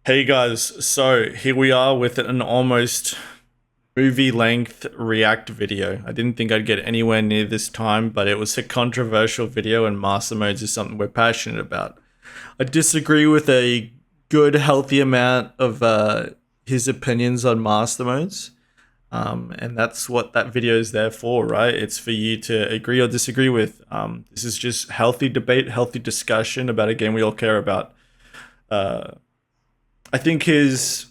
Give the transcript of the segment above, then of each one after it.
Hey guys, so here we are with an almost movie length react video. I didn't think I'd get anywhere near this time, but it was a controversial video and master modes is something we're passionate about. I disagree with a good, healthy amount of his opinions on master modes. And that's what that video is there for, right? It's for you to agree or disagree with. This is just healthy debate, healthy discussion about a game we all care about. I think his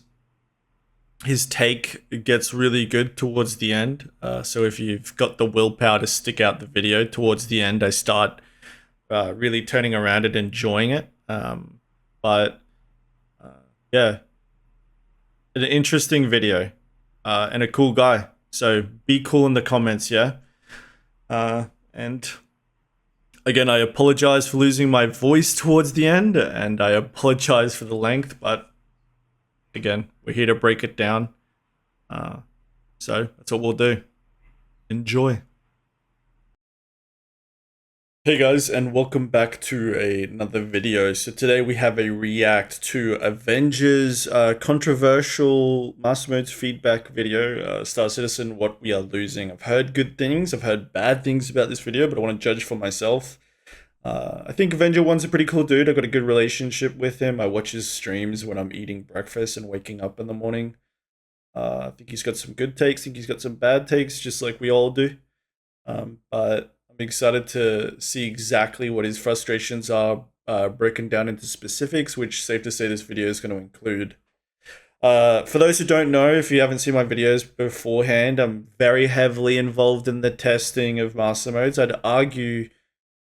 take gets really good towards the end. So if you've got the willpower to stick out the video towards the end, I start really turning around and enjoying it. But yeah, an interesting video and a cool guy. So be cool in the comments, yeah. And again, I apologize for losing my voice towards the end, and I apologize for the length, but again, we're here to break it down. So that's what we'll do. Enjoy. Hey guys, and welcome back to another video. So today we have a react to Avenger's controversial master modes feedback video, Star Citizen, What We Are Losing. I've heard good things, I've heard bad things about this video, but I want to judge for myself. I think Avenger one's a pretty cool dude. I've got a good relationship with him. I watch his streams when I'm eating breakfast and waking up in the morning. I think he's got some good takes. I think he's got some bad takes, just like we all do. But I'm excited to see exactly what his frustrations are, broken down into specifics, which safe to say this video is going to include. For those who don't know, if you haven't seen my videos beforehand, I'm very heavily involved in the testing of master modes. I'd argue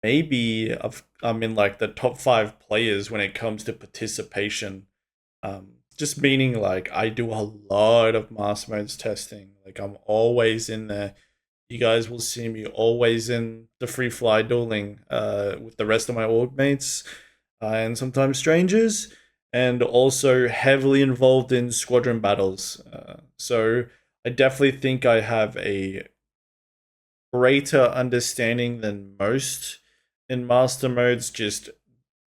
maybe I'm in like the top 5 players when it comes to participation. Just meaning like I do a lot of master modes testing. Like I'm always in there. You guys will see me always in the free fly dueling with the rest of my org mates and sometimes strangers, and also heavily involved in squadron battles. So I definitely think I have a greater understanding than most in master modes just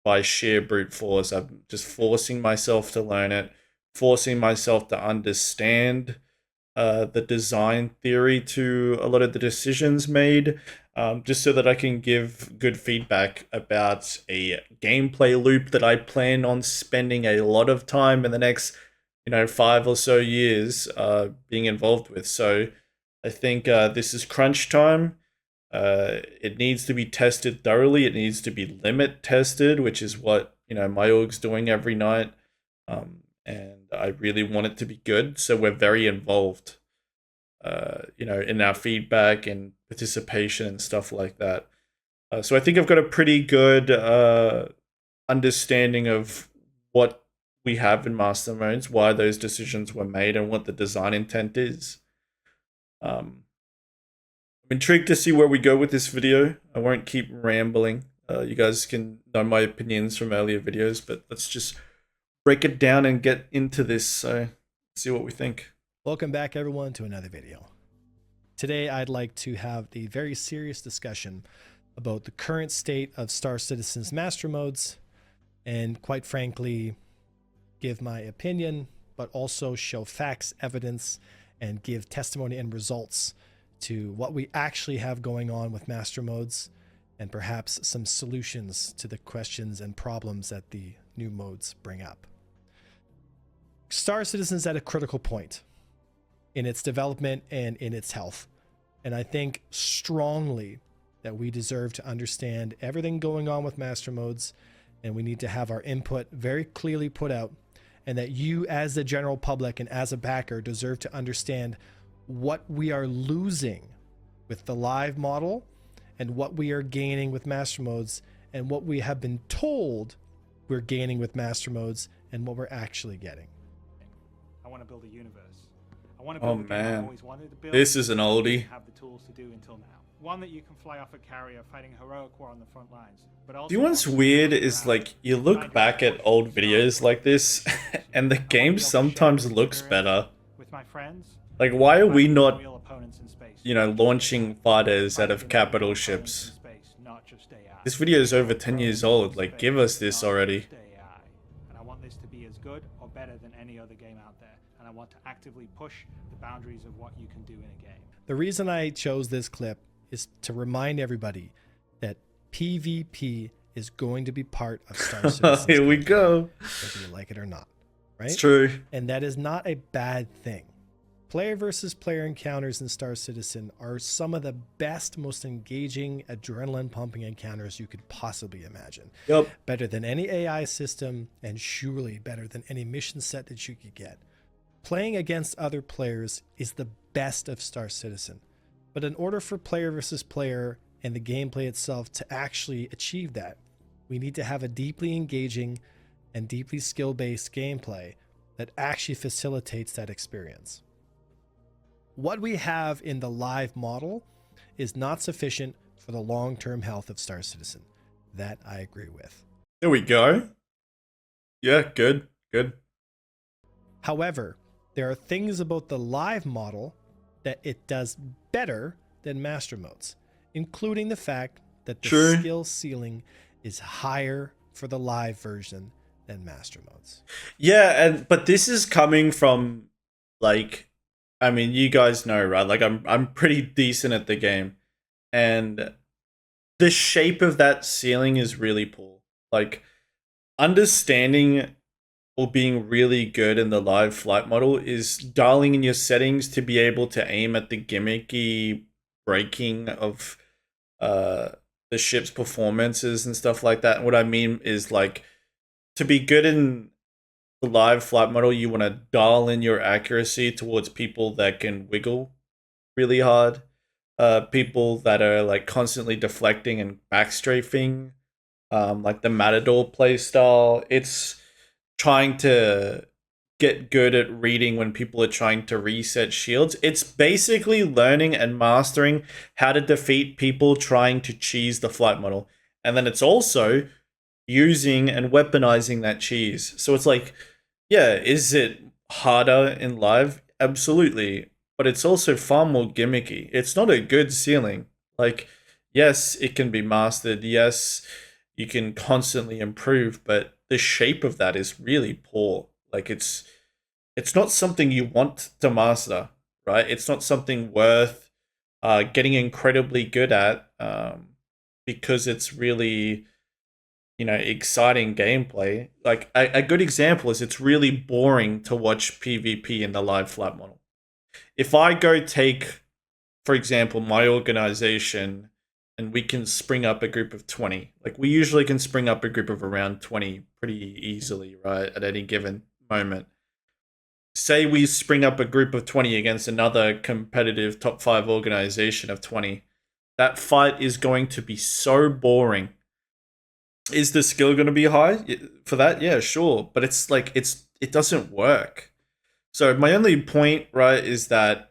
by sheer brute force. I'm just forcing myself to learn it, forcing myself to understand the design theory to a lot of the decisions made, just so that I can give good feedback about a gameplay loop that I plan on spending a lot of time in the next 5 or so years being involved with. So I think this is crunch time. It needs to be tested thoroughly. It needs to be limit tested, which is what my org's doing every night. And I really want it to be good, so we're very involved, in our feedback and participation and stuff like that. So I think I've got a pretty good understanding of what we have in master modes, why those decisions were made, and what the design intent is. I'm intrigued to see where we go with this video. I won't keep rambling. You guys can know my opinions from earlier videos, but let's just break it down and get into this. So see what we think. Welcome back everyone to another video. Today I'd like to have the very serious discussion about the current state of Star Citizen's master modes, and quite frankly give my opinion, but also show facts, evidence, and give testimony and results to what we actually have going on with master modes, and perhaps some solutions to the questions and problems that the new modes bring up. Star Citizen is at a critical point in its development and in its health, and I think strongly that we deserve to understand everything going on with master modes, and we need to have our input very clearly put out, and that you as the general public and as a backer deserve to understand what we are losing with the live model and what we are gaining with master modes, and what we have been told we're gaining with master modes, and what we're actually getting. I want to build a universe. I want to build a game I always wanted to build. This is an oldie. Have the tools to do until now. One that you can fly off a carrier fighting heroic war on the front lines. But also, Do you know what's weird is like you look back at old videos like this and the game sometimes looks better. With my friends. Like why are we not real opponents in space. launching fighters out of capital ships? This video is over 10 years old. Like give us this already. And I want this to be as good or better than any other game out there, and I want to actively push the boundaries of what you can do in a game. The reason I chose this clip is to remind everybody that PvP is going to be part of Star Citizen. Here we go. Whether you like it or not, right? It's true. And that is not a bad thing. Player versus player encounters in Star Citizen are some of the best, most engaging, adrenaline-pumping encounters you could possibly imagine. Yep. Better than any AI system, and surely better than any mission set that you could get. Playing against other players is the best of Star Citizen. But in order for player versus player and the gameplay itself to actually achieve that, we need to have a deeply engaging and deeply skill-based gameplay that actually facilitates that experience. What we have in the live model is not sufficient for the long-term health of Star Citizen. That I agree with. There we go. Yeah, good. However, there are things about the live model that it does better than master modes, including the fact that the skill ceiling is higher for the live version than master modes. Yeah, but this is coming from, like, I mean, you guys know, right? Like, I'm pretty decent at the game, and the shape of that ceiling is really poor. Like, understanding or being really good in the live flight model is dialing in your settings to be able to aim at the gimmicky braking of the ship's performances and stuff like that. And what I mean is, like, to be good in the live flight model, you want to dial in your accuracy towards people that can wiggle really hard, people that are like constantly deflecting and backstrafing, like the Matador playstyle. It's trying to get good at reading when people are trying to reset shields. It's basically learning and mastering how to defeat people trying to cheese the flight model. And then it's also using and weaponizing that cheese. So it's like, yeah, is it harder in live? Absolutely. But it's also far more gimmicky. It's not a good ceiling. Like, yes, it can be mastered. Yes, you can constantly improve, but the shape of that is really poor. Like, it's not something you want to master, right? It's not something worth getting incredibly good at because it's really, exciting gameplay. Like, a good example is it's really boring to watch PvP in the live flight model. If I go take, for example, my organization, and we can spring up a group of 20. Like, we usually can spring up a group of around 20 pretty easily, right, at any given moment. Say we spring up a group of 20 against another competitive top 5 organization of 20. That fight is going to be so boring. Is the skill going to be high for that? Yeah, sure. But it's like, it doesn't work. So my only point, right, is that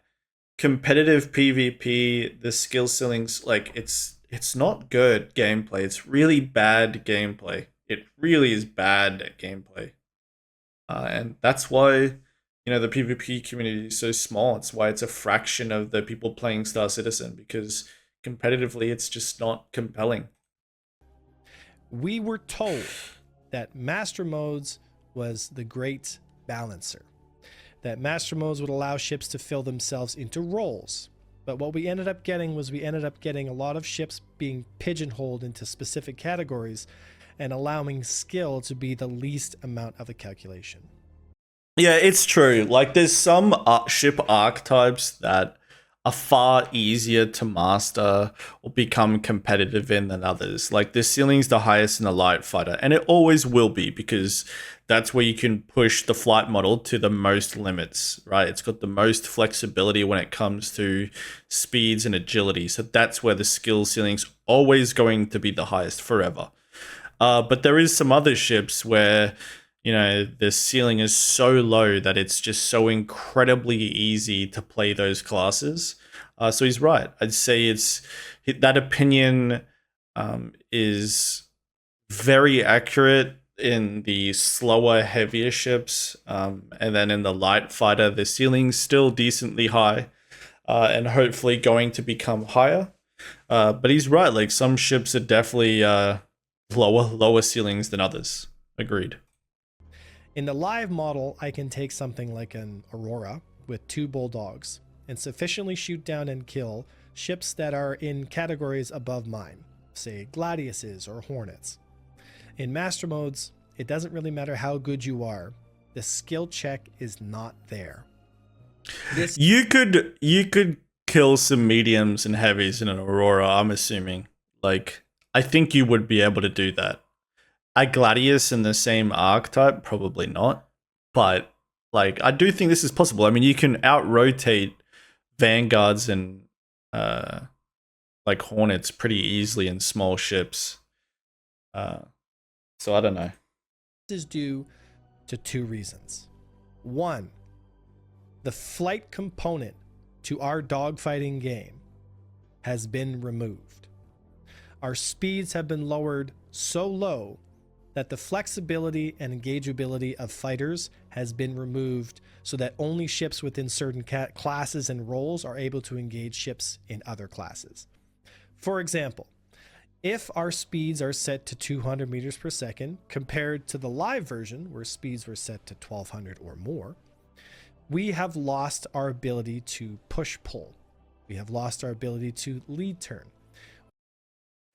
competitive PvP, the skill ceilings, like, it's not good gameplay. It's really bad gameplay. It really is bad gameplay. And that's why, the PvP community is so small. It's why it's a fraction of the people playing Star Citizen, because competitively, it's just not compelling. We were told that master modes was the great balancer, that master modes would allow ships to fill themselves into roles. But what we ended up getting was a lot of ships being pigeonholed into specific categories and allowing skill to be the least amount of the calculation. Yeah, it's true. Like, there's some ship archetypes that are far easier to master or become competitive in than others. Like, the ceiling's the highest in the light fighter, and it always will be, because that's where you can push the flight model to the most limits, right? It's got the most flexibility when it comes to speeds and agility. So that's where the skill ceiling's always going to be the highest forever. But there is some other ships where, the ceiling is so low that it's just so incredibly easy to play those classes. So he's right. I'd say that opinion is very accurate in the slower, heavier ships. And then in the light fighter, the ceiling's still decently high and hopefully going to become higher. But he's right. Like, some ships are definitely lower ceilings than others. Agreed. In the live model, I can take something like an Aurora with 2 bulldogs and sufficiently shoot down and kill ships that are in categories above mine, say Gladiuses or Hornets. In master modes, it doesn't really matter how good you are. The skill check is not there. You could kill some mediums and heavies in an Aurora, I'm assuming. Like, I think you would be able to do that. A Gladius in the same archetype, probably not. But, like, I do think this is possible. I mean, you can out-rotate Vanguards and, like, Hornets pretty easily in small ships. So I don't know. This is due to 2 reasons. 1, the flight component to our dogfighting game has been removed. Our speeds have been lowered so low that the flexibility and engageability of fighters has been removed so that only ships within certain classes and roles are able to engage ships in other classes. For example, if our speeds are set to 200 meters per second compared to the live version where speeds were set to 1200 or more, we have lost our ability to push pull. We have lost our ability to lead turn.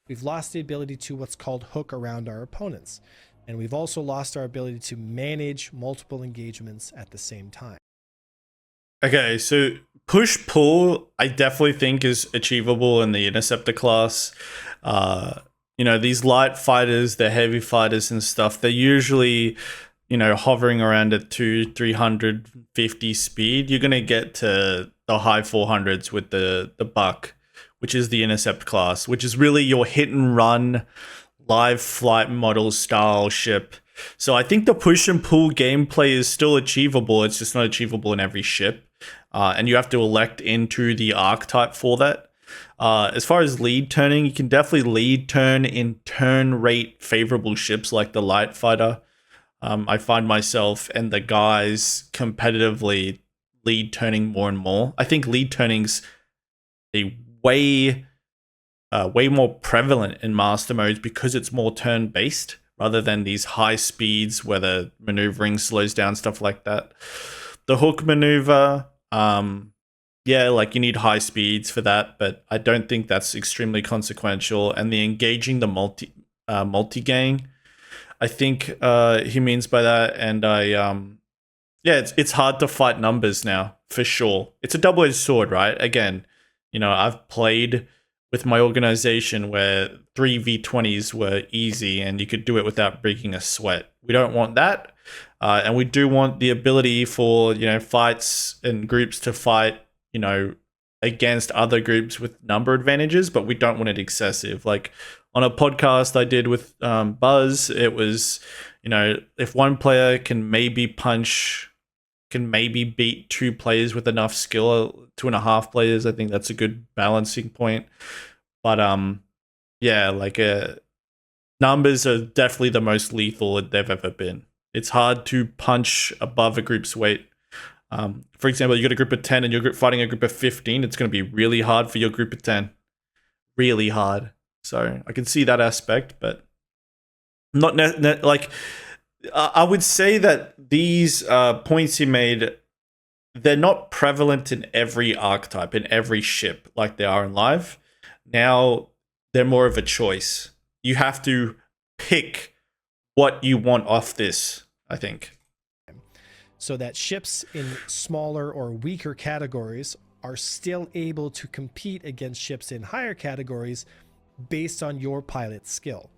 We've lost the ability to what's called hook around our opponents. And we've also lost our ability to manage multiple engagements at the same time. Okay, so push-pull, I definitely think is achievable in the Interceptor class. You know, these light fighters, the heavy fighters and stuff, they're usually, you know, hovering around at 350 speed. You're going to get to the high 400s with the Buck, which is the Intercept class, which is really your hit and run live flight model style ship. So I think the push and pull gameplay is still achievable. It's just not achievable in every ship. And you have to elect into the archetype for that. As far as lead turning, you can definitely lead turn in turn rate favorable ships like the light fighter. I find myself and the guys competitively lead turning more and more. I think lead turning's a way more prevalent in master modes because it's more turn based rather than these high speeds where the maneuvering slows down, stuff like that. The hook maneuver, yeah, like you need high speeds for that, but I don't think that's extremely consequential. And the engaging the multi gang, I think he means by that. And yeah, it's hard to fight numbers now for sure. It's a double-edged sword, right? Again, you know, I've played with my organization where 3 V20s were easy and you could do it without breaking a sweat. We don't want that. And we do want the ability for, you know, fights and groups to fight, you know, against other groups with number advantages, but we don't want it excessive. Like on a podcast I did with Buzz, it was, you know, if one player can maybe beat 2 players with enough skill, 2.5 players, I think that's a good balancing point. But yeah, like numbers are definitely the most lethal they've ever been. It's hard to punch above a group's weight. For example, you got a group of 10 and you're fighting a group of 15. It's going to be really hard for your group of 10. Really hard. So I can see that aspect, but not like I would say that these points you made, they're not prevalent in every archetype, in every ship like they are in live. Now they're more of a choice. You have to pick what you want off this, I think. So that ships in smaller or weaker categories are still able to compete against ships in higher categories based on your pilot's skill.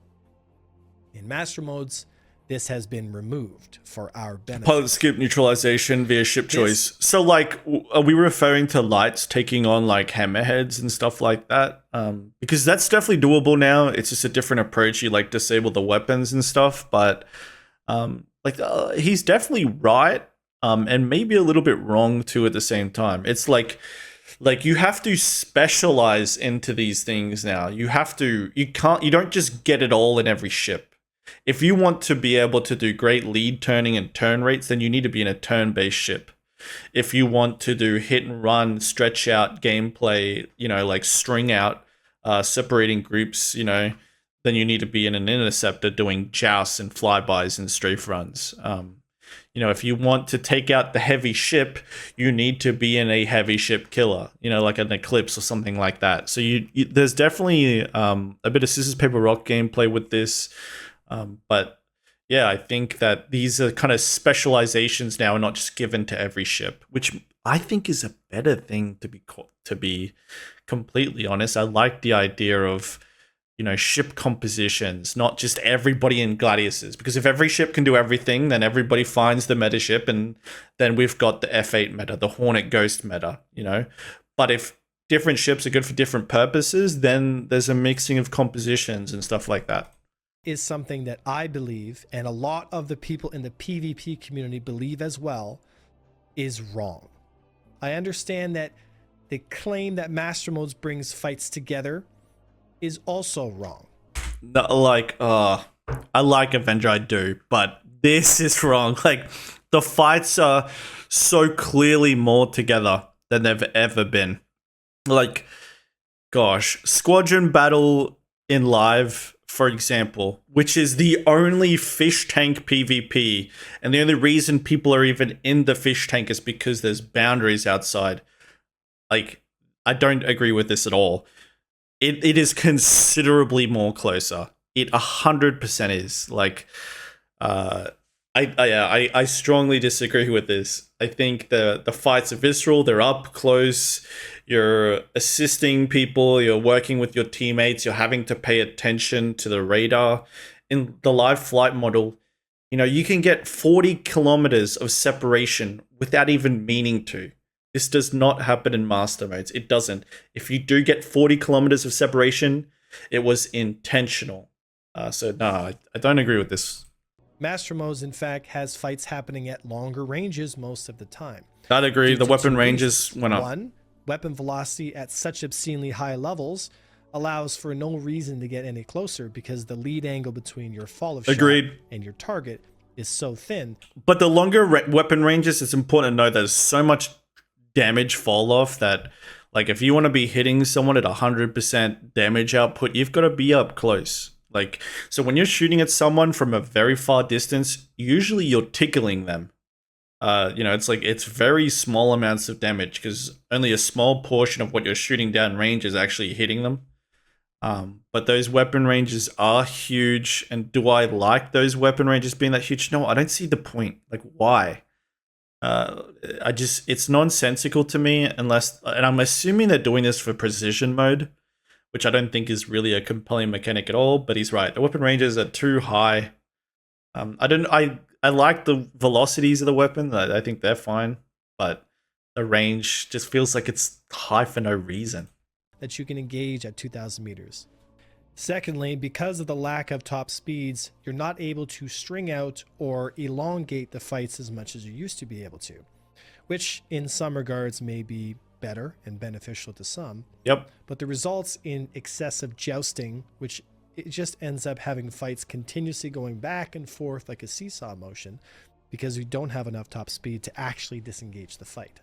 In master modes, this has been removed for our benefit. Pilot skip neutralization via ship choice. So, like, are we referring to lights taking on, like, hammerheads and stuff like that? Because that's definitely doable now. It's just a different approach. You, like, disable the weapons and stuff. But, he's definitely right. And maybe a little bit wrong, too, at the same time. It's like you have to specialize into these things now. You don't just get it all in every ship. If you want to be able to do great lead turning and turn rates, then you need to be in a turn-based ship. If you want to do hit and run, stretch out gameplay, you know, like string out, separating groups, you know, then you need to be in an interceptor doing jousts and flybys and strafe runs. You know, if you want to take out the heavy ship, you need to be in a heavy ship killer, you know, like an Eclipse or something like that. So there's definitely a bit of scissors, paper, rock gameplay with this. But yeah, I think that these are kind of specializations now and not just given to every ship, which I think is a better thing to be completely honest. I like the idea of, you know, ship compositions, not just everybody in Gladiuses. Because if every ship can do everything, then everybody finds the meta ship, and then we've got the F8 meta, the Hornet Ghost meta, you know. But if different ships are good for different purposes, then there's a mixing of compositions and stuff like that. Is something that I believe, and a lot of the people in the PvP community believe as well, is wrong. I understand that the claim that Master Modes brings fights together is also wrong. No, like, I like Avenger, I do, but this is wrong. Like, the fights are so clearly more together than they've ever been. Like, gosh, Squadron Battle in Live, for example, which is the only fish tank PvP, and the only reason people are even in the fish tank is because there's boundaries outside. Like, I don't agree with this at all. It is considerably more closer. It 100% is. Like, I strongly disagree with this. I think the fights are visceral. They're up close. You're assisting people. You're working with your teammates. You're having to pay attention to the radar. In the live flight model, you know, you can get 40 kilometers of separation without even meaning to. This does not happen in master modes. It doesn't. If you do get 40 kilometers of separation, it was intentional. So no, I don't agree with this. Master Modes, in fact, has fights happening at longer ranges most of the time. I'd agree. The weapon ranges went up. One, weapon velocity at such obscenely high levels allows for no reason to get any closer because the lead angle between your fall of shot and your target is so thin. But the longer weapon ranges, it's important to know there's so much damage fall off that, like, if you want to be hitting someone at 100% damage output, you've got to be up close. Like, so when you're shooting at someone from a very far distance, usually you're tickling them. You know, it's like, it's very small amounts of damage because only a small portion of what you're shooting down range is actually hitting them. But those weapon ranges are huge. And do I like those weapon ranges being that huge? No, I don't see the point. Like, why? It's nonsensical to me unless, and I'm assuming they're doing this for precision mode, which I don't think is really a compelling mechanic at all, but he's right. The weapon ranges are too high. I like the velocities of the weapon. I think they're fine, but the range just feels like it's high for no reason. That you can engage at 2,000 meters. Secondly, because of the lack of top speeds, you're not able to string out or elongate the fights as much as you used to be able to, which in some regards may be better and beneficial to some. Yep. But the results in excessive jousting, which it just ends up having fights continuously going back and forth like a seesaw motion because you don't have enough top speed to actually disengage the fight.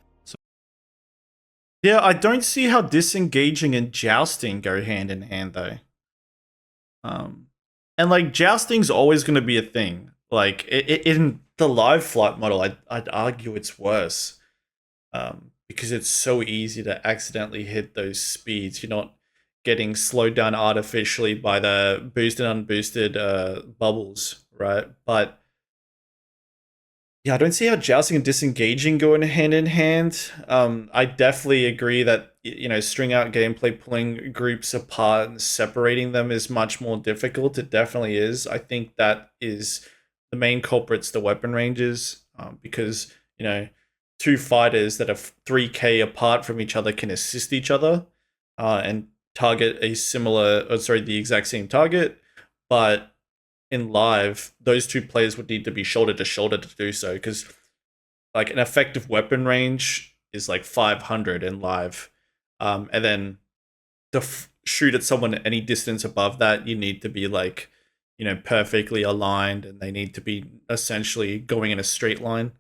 Yeah, I don't see how disengaging and jousting go hand in hand though. And like, jousting's always going to be a thing. Like, in the live flight model, I'd argue it's worse. Because it's so easy to accidentally hit those speeds. You're not getting slowed down artificially by the boosted and unboosted bubbles, right? But yeah, I don't see how jousting and disengaging go hand in hand. I definitely agree that, you know, string out gameplay, pulling groups apart and separating them is much more difficult. It definitely is. I think that is the main culprit's the weapon ranges, because, you know, two fighters that are 3K apart from each other can assist each other and target the exact same target. But in live, those two players would need to be shoulder to shoulder to do so, because like an effective weapon range is like 500 in live. And then to shoot at someone at any distance above that, you need to be like, you know, perfectly aligned, and they need to be essentially going in a straight line.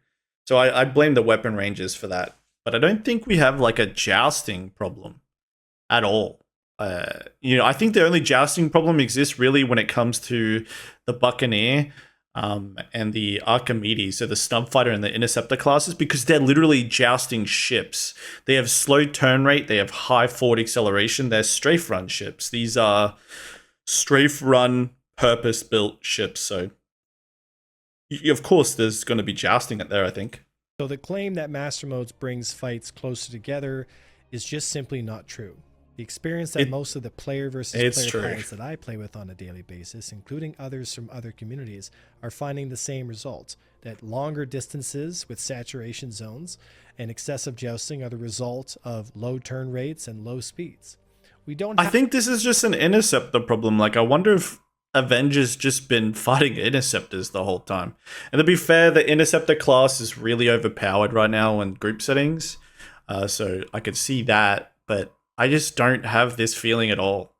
So I blame the weapon ranges for that. But I don't think we have like a jousting problem at all. You know, I think the only jousting problem exists really when it comes to the Buccaneer. and the Archimedes, so the Snub Fighter and the Interceptor classes, because they're literally jousting ships. They have slow turn rate, they have high forward acceleration, they're strafe run ships. These are strafe run, purpose-built ships, so of course there's going to be jousting at there, I think. So the claim that Master Modes brings fights closer together is just simply not true. The experience that most of the player versus player pilots that I play with on a daily basis, including others from other communities, are finding the same results, that longer distances with saturation zones and excessive jousting are the result of low turn rates and low speeds. I think this is just an interceptor problem. Like, I wonder if Avenger's just been fighting interceptors the whole time. And to be fair, the interceptor class is really overpowered right now in group settings. So I could see that, but I just don't have this feeling at all.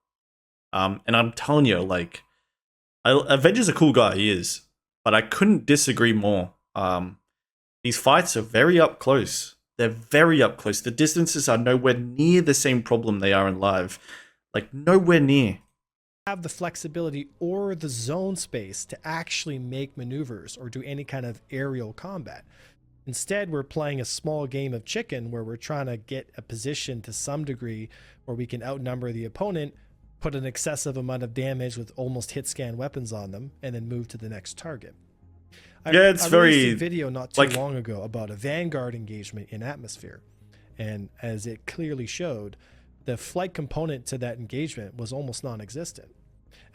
And I'm telling you, like, Avenger's a cool guy, he is. But I couldn't disagree more. These fights are very up close. They're very up close. The distances are nowhere near the same problem they are in live. Like, nowhere near. Have the flexibility or the zone space to actually make maneuvers or do any kind of aerial combat. Instead, we're playing a small game of chicken where we're trying to get a position to some degree where we can outnumber the opponent, put an excessive amount of damage with almost hit scan weapons on them, and then move to the next target. I released a video not too long ago about a Vanguard engagement in Atmosphere, and as it clearly showed, the flight component to that engagement was almost non-existent.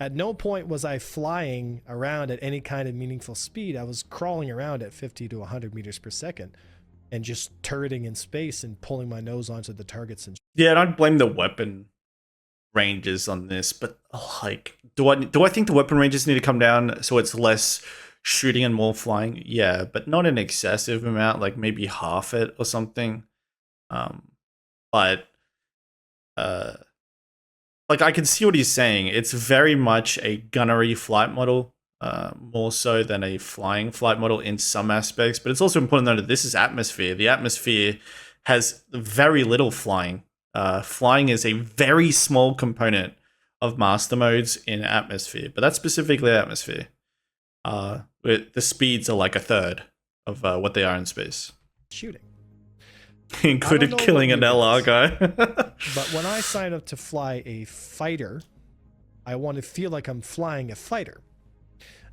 At no point was I flying around at any kind of meaningful speed. I was crawling around at 50 to 100 meters per second and just turreting in space and pulling my nose onto the targets. And yeah, and I'd blame the weapon ranges on this, but like, do I think the weapon ranges need to come down so it's less shooting and more flying? Yeah, but not an excessive amount, like maybe half it or something. But like, I can see what he's saying. It's very much a gunnery flight model, more so than a flying flight model in some aspects. But it's also important to note that this is Atmosphere. The Atmosphere has very little flying. Flying is a very small component of master modes in Atmosphere, but that's specifically Atmosphere. The speeds are like a third of what they are in space. Shooting. Included killing an LR guy. But when I sign up to fly a fighter, I want to feel like I'm flying a fighter.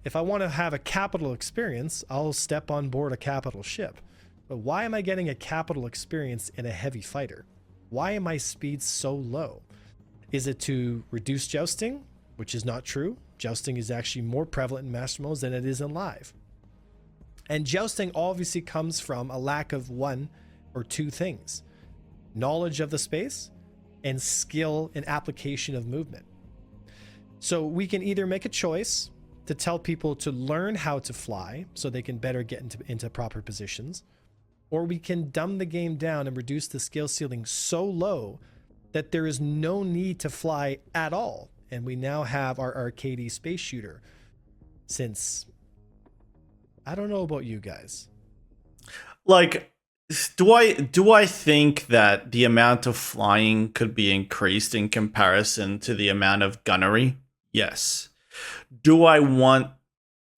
If I want to have a capital experience, I'll step on board a capital ship. But why am I getting a capital experience in a heavy fighter? Why are my speeds so low? Is it to reduce jousting? Which is not true. Jousting is actually more prevalent in master modes than it is in live. And jousting obviously comes from a lack of one or two things: knowledge of the space and skill in application of movement. So we can either make a choice to tell people to learn how to fly so they can better get into proper positions, or we can dumb the game down and reduce the skill ceiling so low that there is no need to fly at all. And we now have our arcadey space shooter. Since, I don't know about you guys. Like, do I think that the amount of flying could be increased in comparison to the amount of gunnery? Yes. Do I want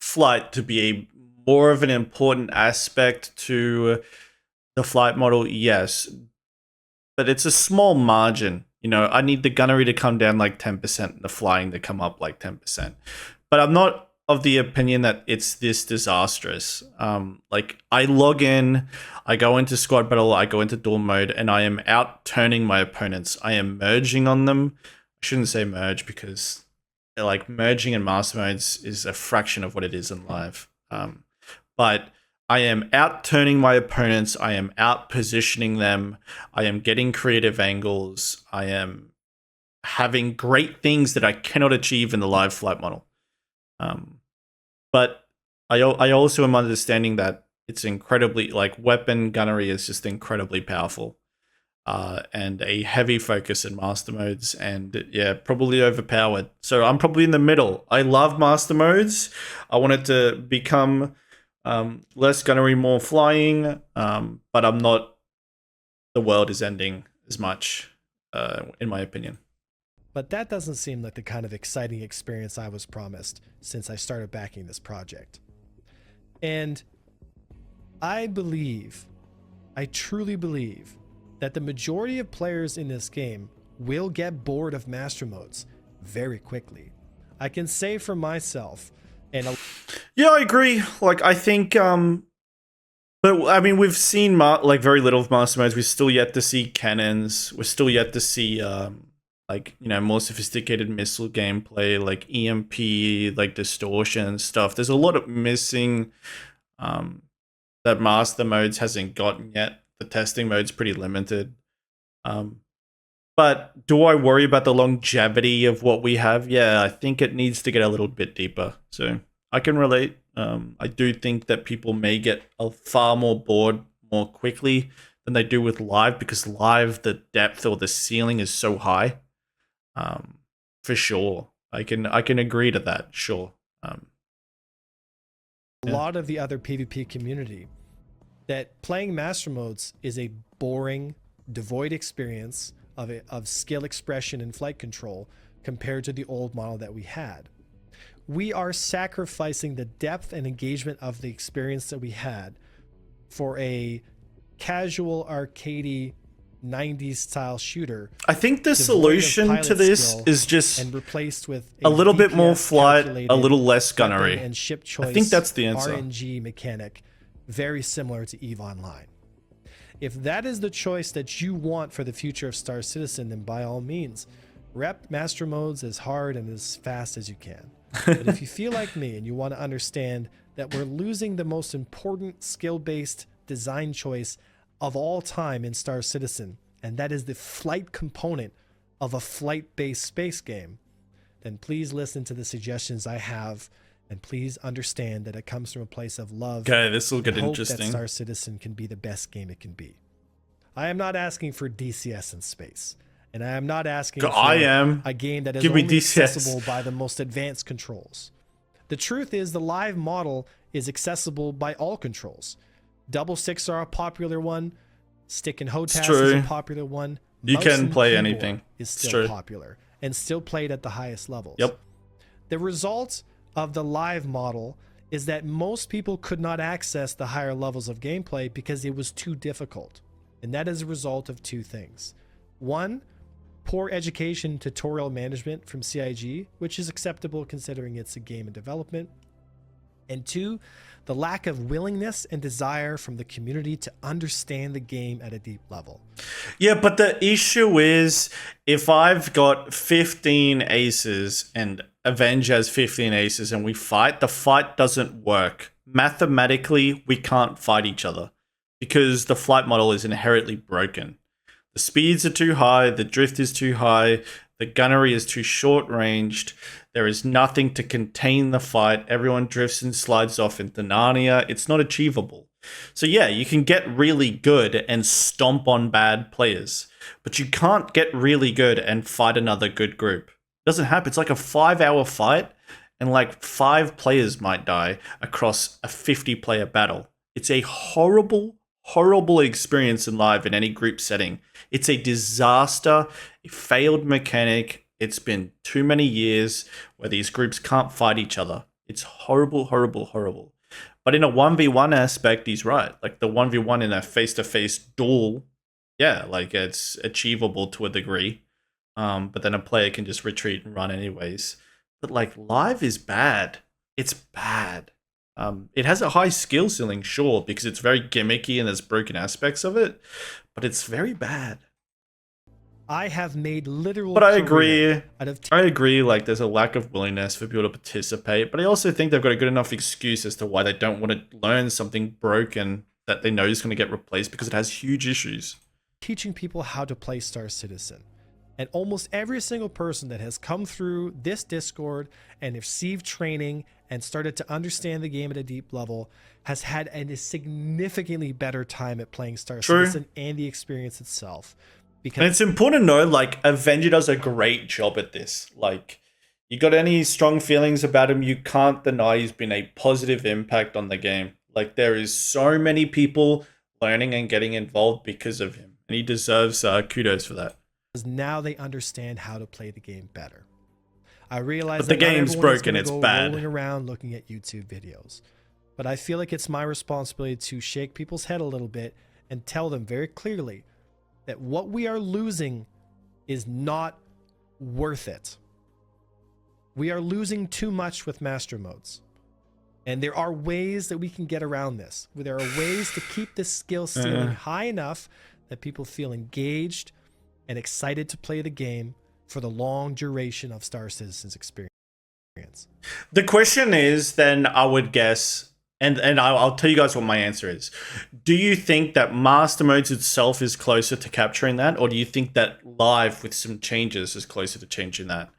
flight to be a more of an important aspect to the flight model? Yes. But it's a small margin. You know, I need the gunnery to come down like 10% and the flying to come up like 10%. But I'm not of the opinion that it's this disastrous. Like, I log in, I go into squad battle, I go into duel mode, and I am out turning my opponents. I am merging on them. I shouldn't say merge, because like merging in master modes is a fraction of what it is in live. But I am out turning my opponents. I am out positioning them. I am getting creative angles. I am having great things that I cannot achieve in the live flight model. But I also am understanding that it's incredibly, like, weapon gunnery is just incredibly powerful. And a heavy focus in master modes, and yeah, probably overpowered. So I'm probably in the middle. I love master modes. I want it to become less gunnery, more flying, but I'm not, the world is ending as much, in my opinion. But that doesn't seem like the kind of exciting experience I was promised since I started backing this project. And I truly believe that the majority of players in this game will get bored of master modes very quickly. I can say for myself, and yeah, I agree. Like, I think, but I mean, we've seen like very little of master modes. We're still yet to see cannons. We're still yet to see, like, you know, more sophisticated missile gameplay, like EMP, like distortion and stuff. There's a lot of missing, that master modes hasn't gotten yet. The testing mode's pretty limited. But do I worry about the longevity of what we have? Yeah, I think it needs to get a little bit deeper. So I can relate. I do think that people may get far more bored more quickly than they do with live, because live, the depth or the ceiling is so high. For sure. I can agree to that. Sure. A lot of the other PvP community, that playing master modes is a boring, devoid experience of skill expression and flight control compared to the old model that we had. We are sacrificing the depth and engagement of the experience that we had for a casual arcadey 90s style shooter. I think the solution to this is just and replaced with a little bit more flight, a little less gunnery. And ship choice, I think that's the answer. RNG mechanic, very similar to EVE Online. If that is the choice that you want for the future of Star Citizen, then by all means, rep master modes as hard and as fast as you can. But if you feel like me and you want to understand that we're losing the most important skill-based design choice of all time in Star Citizen, and that is the flight component of a flight-based space game, then please listen to the suggestions I have, and please understand that it comes from a place of love. Okay, this will get hope interesting. that Star Citizen can be the best game it can be. I am not asking for DCS in space, and I am not asking for a game that is only accessible by the most advanced controls. The truth is, the live model is accessible by all controls. Double sticks are a popular one. Stick and HOTAS is a popular one. You Mouse can and play keyboard anything. is still popular and still played at the highest levels. Yep. The result of the live model is that most people could not access the higher levels of gameplay because it was too difficult. And that is a result of two things. One, poor education tutorial management from CIG, which is acceptable considering it's a game in development. And two, the lack of willingness and desire from the community to understand the game at a deep level. Yeah, but the issue is, if I've got 15 aces and Avenger has 15 aces and we fight, the fight doesn't work. Mathematically, we can't fight each other because the flight model is inherently broken. The speeds are too high, the drift is too high, the gunnery is too short-ranged, there is nothing to contain the fight, everyone drifts and slides off into Narnia, it's not achievable. So yeah, you can get really good and stomp on bad players, but you can't get really good and fight another good group. It doesn't happen. It's like a 5-hour fight and like 5 players might die across a 50-player battle. It's a horrible, horrible experience in live in any group setting. It's a disaster, a failed mechanic. It's been too many years where these groups can't fight each other. It's horrible, horrible, horrible. But in a 1v1 aspect, he's right. Like the 1v1 in a face-to-face duel, yeah, like it's achievable to a degree. But then a player can just retreat and run anyways. But like live is bad. It's bad. It has a high skill ceiling, sure, because it's very gimmicky and there's broken aspects of it, but it's very bad. I have made literal. But I agree. I agree. Like, there's a lack of willingness for people to participate. But I also think they've got a good enough excuse as to why they don't want to learn something broken that they know is going to get replaced because it has huge issues. Teaching people how to play Star Citizen. And almost every single person that has come through this Discord and received training and started to understand the game at a deep level has had a significantly better time at playing Star Citizen and the experience itself. And it's important to know, like, Avenger does a great job at this. Like, you got any strong feelings about him, you can't deny he's been a positive impact on the game. Like, there is so many people learning and getting involved because of him. And he deserves kudos for that. Because now they understand how to play the game better. I realize but the game's broken, it's bad. Rolling around looking at YouTube videos. but I feel like it's my responsibility to shake people's head a little bit and tell them very clearly that what we are losing is not worth it. We are losing too much with master modes. And there are ways that we can get around this. There are ways to keep this skill ceiling high enough that people feel engaged and excited to play the game for the long duration of Star Citizen's experience. The question is, then, I would guess, and I'll tell you guys what my answer is. Do you think that Master Modes itself is closer to capturing that, or do you think that live with some changes is closer to changing that?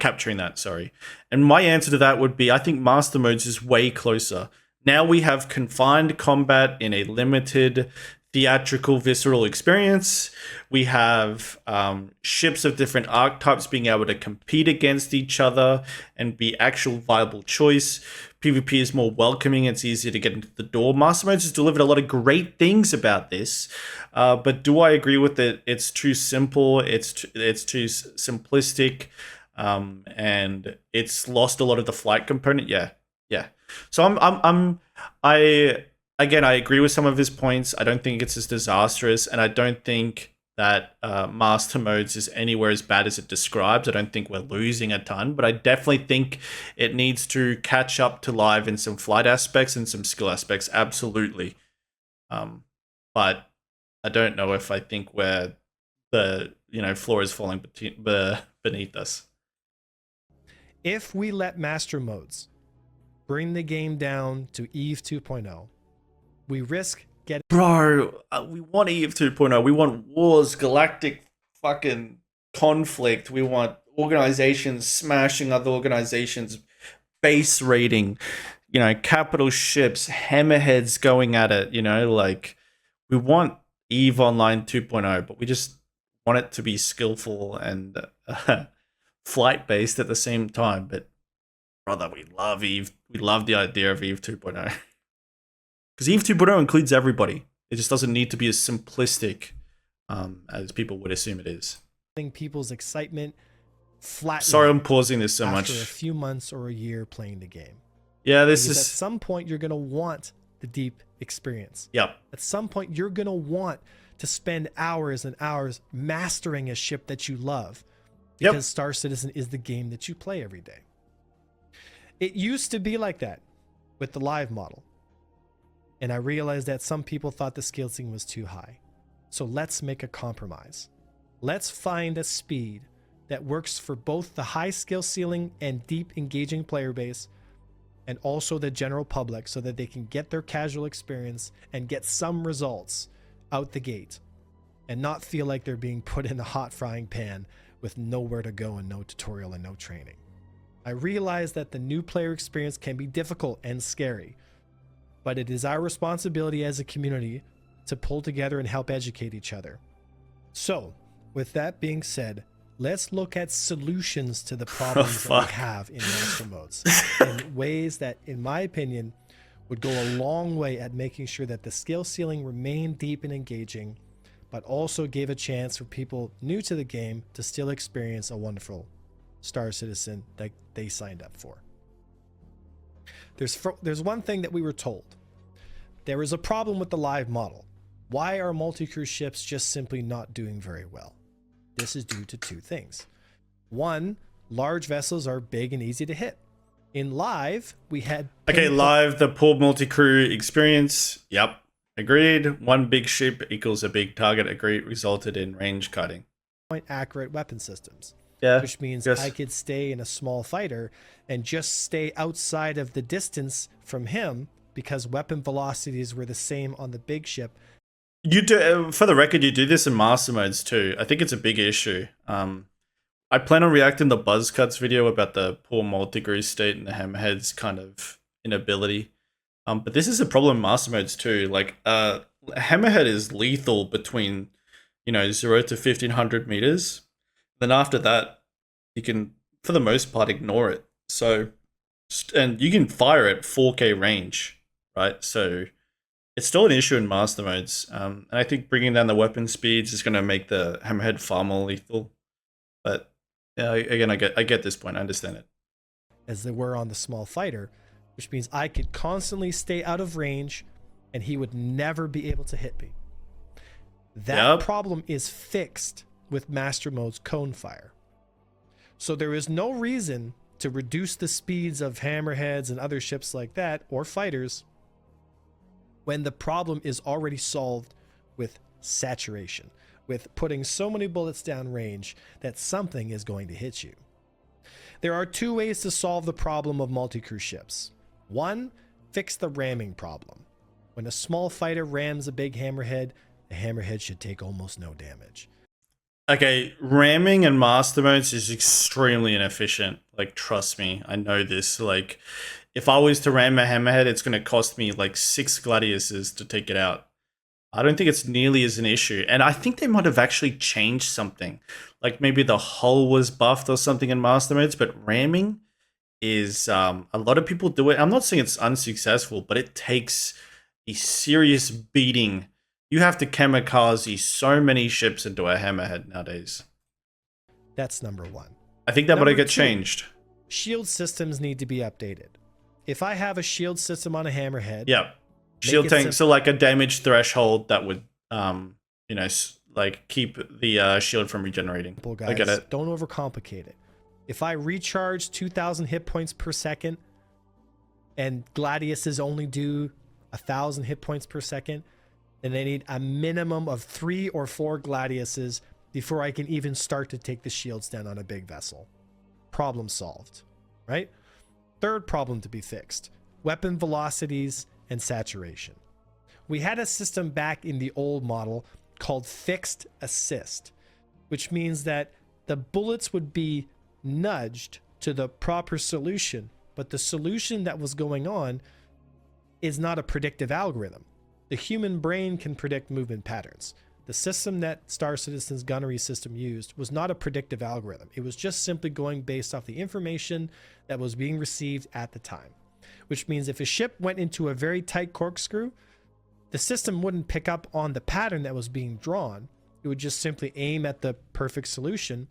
Capturing that, sorry. And my answer to that would be, I think Master Modes is way closer. Now we have confined combat in a limited theatrical, visceral experience. We have ships of different archetypes being able to compete against each other and be actual viable choice. PvP is more welcoming. It's easier to get into the door. Master Modes has delivered a lot of great things about this. But do I agree with it? It's too simple. It's too simplistic. And it's lost a lot of the flight component. Yeah. So I agree with some of his points. I don't think it's as disastrous, and I don't think that Master Modes is anywhere as bad as it describes. I don't think we're losing a ton, but I definitely think it needs to catch up to live in some flight aspects and some skill aspects. Absolutely. But I don't know if I think where the floor is falling beneath us. If we let Master Modes bring the game down to EVE 2.0, we risk getting... Bro, we want EVE 2.0. We want wars, galactic fucking conflict. We want organizations smashing other organizations, base raiding, capital ships, hammerheads going at it, like we want EVE Online 2.0, but we just want it to be skillful and flight based at the same time. But brother, we love EVE. We love the idea of EVE 2.0. Because EVE 2.0 includes everybody. It just doesn't need to be as simplistic as people would assume it is. People's excitement flat. Sorry, I'm pausing this so much. After a few months or a year playing the game. Yeah, Because at some point you're going to want the deep experience. Yep. At some point you're going to want to spend hours and hours mastering a ship that you love. Because Star Citizen is the game that you play every day. It used to be like that with the live model. And I realized that some people thought the skill ceiling was too high. So let's make a compromise. Let's find a speed that works for both the high skill ceiling and deep engaging player base, and also the general public, so that they can get their casual experience and get some results out the gate and not feel like they're being put in a hot frying pan with nowhere to go and no tutorial and no training. I realize that the new player experience can be difficult and scary, but it is our responsibility as a community to pull together and help educate each other. So, with that being said, let's look at solutions to the problems that we have in Master Modes in ways that, in my opinion, would go a long way at making sure that the skill ceiling remained deep and engaging, but also gave a chance for people new to the game to still experience a wonderful Star Citizen that they signed up for. There's one thing that we were told. There is a problem with the live model. Why are multi-crew ships just simply not doing very well? This is due to two things. One, large vessels are big and easy to hit. In live, we had... Okay, live, the poor multi-crew experience. Yep, agreed. One big ship equals a big target. Agreed. Resulted in range cutting. Point accurate weapon systems. Yeah. Which means I could stay in a small fighter and just stay outside of the distance from him because weapon velocities were the same on the big ship. You do, for the record, you do this in Master Modes too. I think it's a big issue. I plan on reacting to Buzzcut's video about the poor multi-crew state and the hammerhead's kind of inability. But this is a problem in Master Modes too. Like, hammerhead is lethal between, 0 to 1500 meters. Then after that, you can, for the most part, ignore it. So, and you can fire at 4K range, right? So it's still an issue in Master Modes. And I think bringing down the weapon speeds is going to make the hammerhead far more lethal. But yeah, again, I get this point. I understand it. As they were on the small fighter, which means I could constantly stay out of range and he would never be able to hit me. That problem is fixed with Master Mode's cone fire. So there is no reason to reduce the speeds of hammerheads and other ships like that, or fighters, when the problem is already solved with saturation, with putting so many bullets down range that something is going to hit you. There are two ways to solve the problem of multi-crew ships. One, fix the ramming problem. When a small fighter rams a big hammerhead, the hammerhead should take almost no damage. Okay, ramming in master modes is extremely inefficient. Like, trust me, I know this. Like, if I was to ram a hammerhead, it's going to cost me like 6 gladiuses to take it out. I don't think it's nearly as an issue. And I think they might have actually changed something. Like, maybe the hull was buffed or something in master modes, but ramming is, a lot of people do it. I'm not saying it's unsuccessful, but it takes a serious beating. You have to kamikaze so many ships into a hammerhead nowadays. That's number one. I think that might get Two, changed. Shield systems need to be updated. If I have a shield system on a hammerhead, yeah, shield tank, so like a damage threshold that would, you know, like keep the shield from regenerating. Guys, I get it. Don't overcomplicate it. If I recharge 2,000 hit points per second, and gladiuses only do 1,000 hit points per second, then I need a minimum of 3 or 4 gladiuses before I can even start to take the shields down on a big vessel. Problem solved, right? Third problem to be fixed: weapon velocities and saturation. We had a system back in the old model called fixed assist, which means that the bullets would be nudged to the proper solution, but the solution that was going on is not a predictive algorithm. The human brain can predict movement patterns. The system that Star Citizen's gunnery system used was not a predictive algorithm. It was just simply going based off the information that was being received at the time, which means if a ship went into a very tight corkscrew, the system wouldn't pick up on the pattern that was being drawn. It would just simply aim at the perfect solution,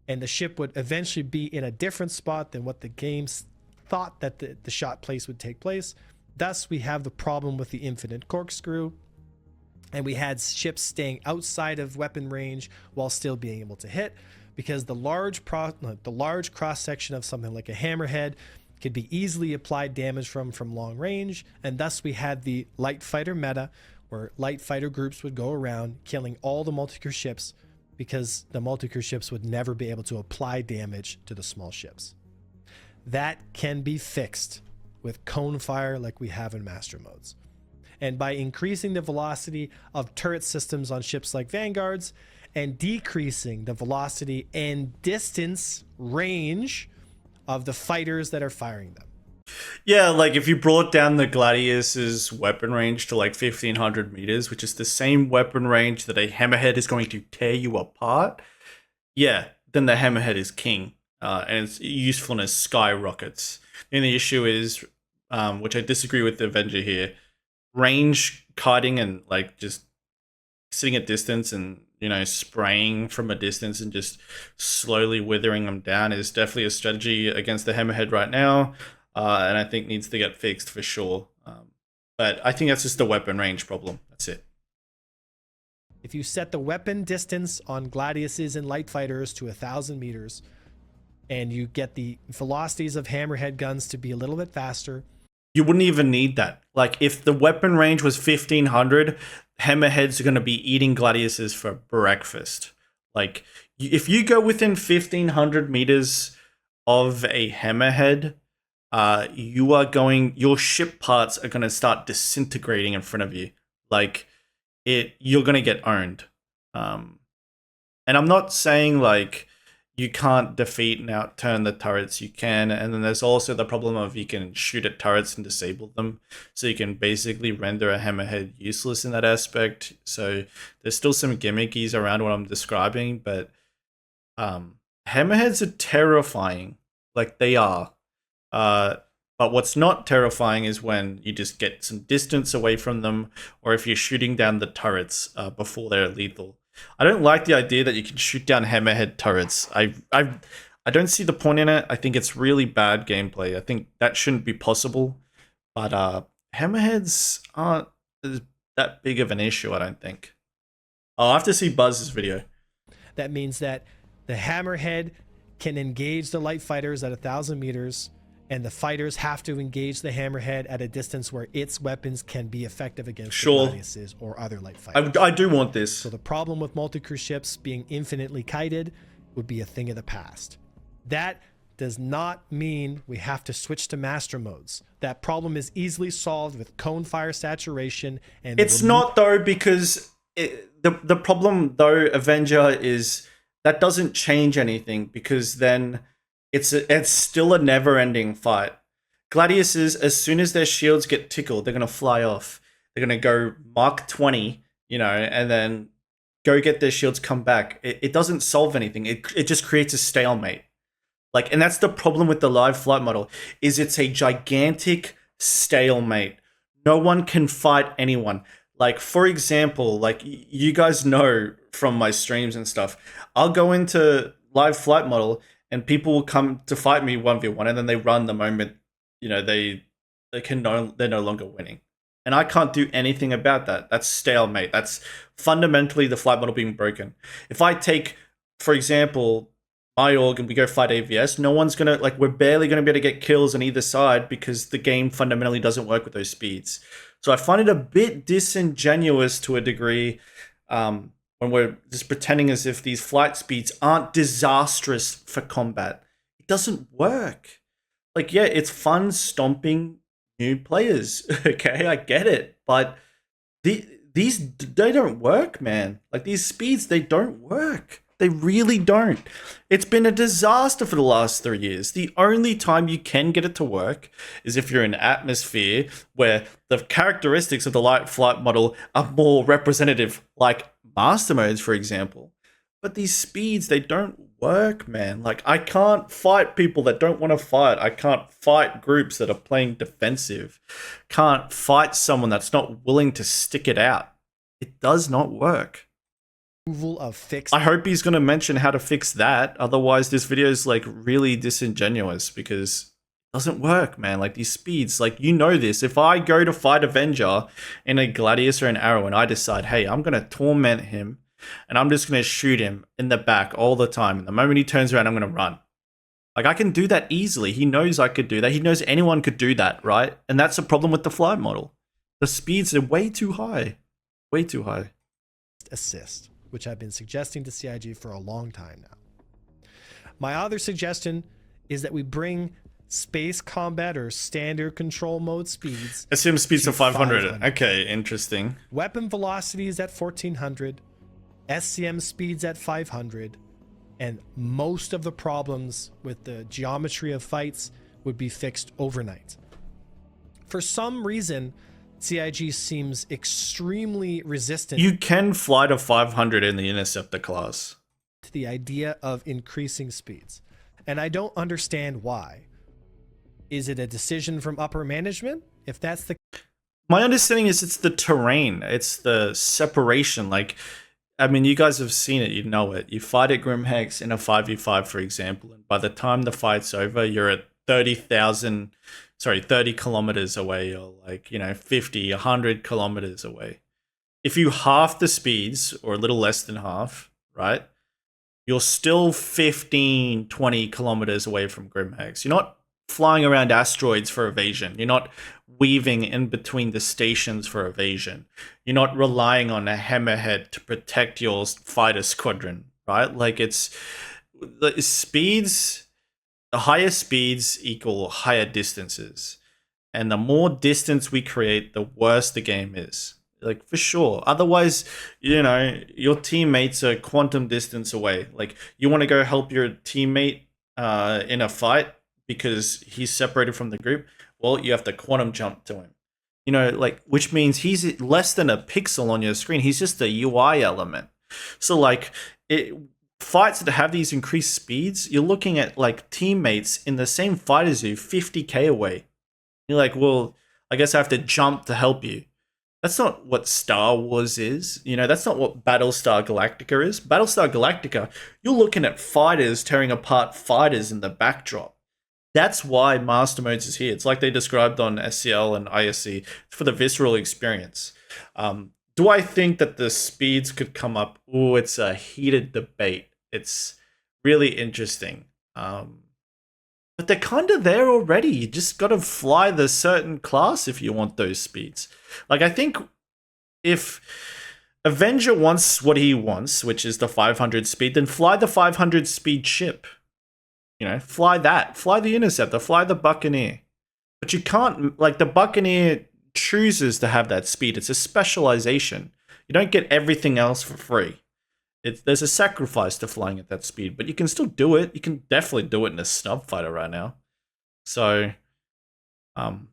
and the ship would eventually be in a different spot than what the games thought that the shot place would take place. Thus, we have the problem with the infinite corkscrew, and we had ships staying outside of weapon range while still being able to hit, because the large cross section of something like a hammerhead could be easily applied damage from long range, and thus we had the light fighter meta, where light fighter groups would go around killing all the multi-crew ships, because the multi-crew ships would never be able to apply damage to the small ships. That can be fixed with cone fire like we have in master modes. And by increasing the velocity of turret systems on ships like Vanguards and decreasing the velocity and distance range of the fighters that are firing them. Yeah, like if you brought down the Gladius's weapon range to like 1,500 meters, which is the same weapon range that a hammerhead is going to tear you apart, yeah, then the hammerhead is king, and its usefulness skyrockets. And the issue is, which I disagree with the Avenger here, range kiting and like just sitting at distance and, you know, spraying from a distance and just slowly withering them down is definitely a strategy against the hammerhead right now. And I think needs to get fixed for sure. But I think that's just a weapon range problem. That's it. If you set the weapon distance on Gladiuses and light fighters to 1,000 meters, and you get the velocities of hammerhead guns to be a little bit faster, you wouldn't even need that. Like if the weapon range was 1,500, hammerheads are going to be eating Gladiuses for breakfast. Like if you go within 1,500 meters of a hammerhead, your ship parts are going to start disintegrating in front of you. Like you're going to get owned. And I'm not saying like you can't defeat and outturn the turrets. You can. And then there's also the problem of you can shoot at turrets and disable them. So you can basically render a hammerhead useless in that aspect. So there's still some gimmickies around what I'm describing, but hammerheads are terrifying. Like they are. But what's not terrifying is when you just get some distance away from them, or if you're shooting down the turrets before they're lethal. I don't like the idea that you can shoot down hammerhead turrets. I don't see the point in it. I think it's really bad gameplay. I think that shouldn't be possible. But hammerheads aren't that big of an issue, I don't think. I'll have to see Buzz's video. That means that the hammerhead can engage the light fighters at 1,000 meters, and the fighters have to engage the hammerhead at a distance where its weapons can be effective against the Gladiuses or other light fighters. I do want this. So the problem with multi-crew ships being infinitely kited would be a thing of the past. That does not mean we have to switch to master modes. That problem is easily solved with cone fire saturation. And it's not though, because the problem though, Avenger, is that doesn't change anything, because then it's still a never-ending fight. Gladiuses, as soon as their shields get tickled, they're gonna fly off. They're gonna go Mark 20, and then go get their shields, come back. It doesn't solve anything. It just creates a stalemate. Like, and that's the problem with the live flight model, is it's a gigantic stalemate. No one can fight anyone. Like, for example, like you guys know from my streams and stuff, I'll go into live flight model and people will come to fight me 1v1, and then they run the moment, they're no longer winning. And I can't do anything about that. That's stalemate. That's fundamentally the flight model being broken. If I take, for example, my org and we go fight AVS, no one's gonna, we're barely gonna be able to get kills on either side, because the game fundamentally doesn't work with those speeds. So I find it a bit disingenuous to a degree when we're just pretending as if these flight speeds aren't disastrous for combat. It doesn't work. Like, yeah, it's fun stomping new players. Okay, I get it. But these, they don't work, man. Like, these speeds, they don't work. They really don't. It's been a disaster for the last 3 years. The only time you can get it to work is if you're in atmosphere where the characteristics of the light flight model are more representative, like master modes, for example. But these speeds, they don't work, man. Like, I can't fight people that don't want to fight. I can't fight groups that are playing defensive. Can't fight someone that's not willing to stick it out. It does not work. Of fixed. I hope he's going to mention how to fix that. Otherwise, this video is really disingenuous, because it doesn't work, man. Like, these speeds, this. If I go to fight Avenger in a Gladius or an Arrow and I decide, hey, I'm going to torment him and I'm just going to shoot him in the back all the time, and the moment he turns around, I'm going to run. Like, I can do that easily. He knows I could do that. He knows anyone could do that, right? And that's the problem with the flight model. The speeds are way too high. Way too high. Assist, which I've been suggesting to CIG for a long time now. My other suggestion is that we bring space combat or standard control mode speeds. Assume speeds of 500. Okay, interesting. Weapon velocities at 1400, SCM speeds at 500, and most of the problems with the geometry of fights would be fixed overnight. For some reason, CIG seems extremely resistant. You can fly to 500 in the Interceptor class. To the idea of increasing speeds. And I don't understand why. Is it a decision from upper management? If that's the... My understanding is it's the terrain. It's the separation. You guys have seen it. You know it. You fight at Grimhex in a 5v5, for example. And by the time the fight's over, you're at 30 kilometers away, or 50, 100 kilometers away. If you half the speeds, or a little less than half, right, you're still 15, 20 kilometers away from Grimhex. You're not flying around asteroids for evasion. You're not weaving in between the stations for evasion. You're not relying on a hammerhead to protect your fighter squadron, right? It's the speeds. The higher speeds equal higher distances. And the more distance we create, the worse the game is. For sure. Otherwise, your teammates are quantum distance away. You want to go help your teammate in a fight because he's separated from the group. Well, you have to quantum jump to him. Which means he's less than a pixel on your screen. He's just a UI element. So, fights that have these increased speeds, you're looking at teammates in the same fight as you 50k away. You're like, well, I guess I have to jump to help you. That's not what Star Wars is. That's not what Battlestar Galactica is. Battlestar Galactica, you're looking at fighters tearing apart fighters in the backdrop. That's why Master Modes is here. It's like they described on SCL and ISC for the visceral experience. Do I think that the speeds could come up? Oh, it's a heated debate. It's really interesting. But they're kind of there already. You just got to fly the certain class if you want those speeds. Like, I think if Avenger wants what he wants, which is the 500 speed, then fly the 500 speed ship. You know, fly that. Fly the Interceptor. Fly the Buccaneer. But you can't, like, the Buccaneer chooses to have that speed. It's a specialization. You don't get everything else for free. There's a sacrifice to flying at that speed, but you can still do it. You can definitely do it in a snub fighter right now. So, and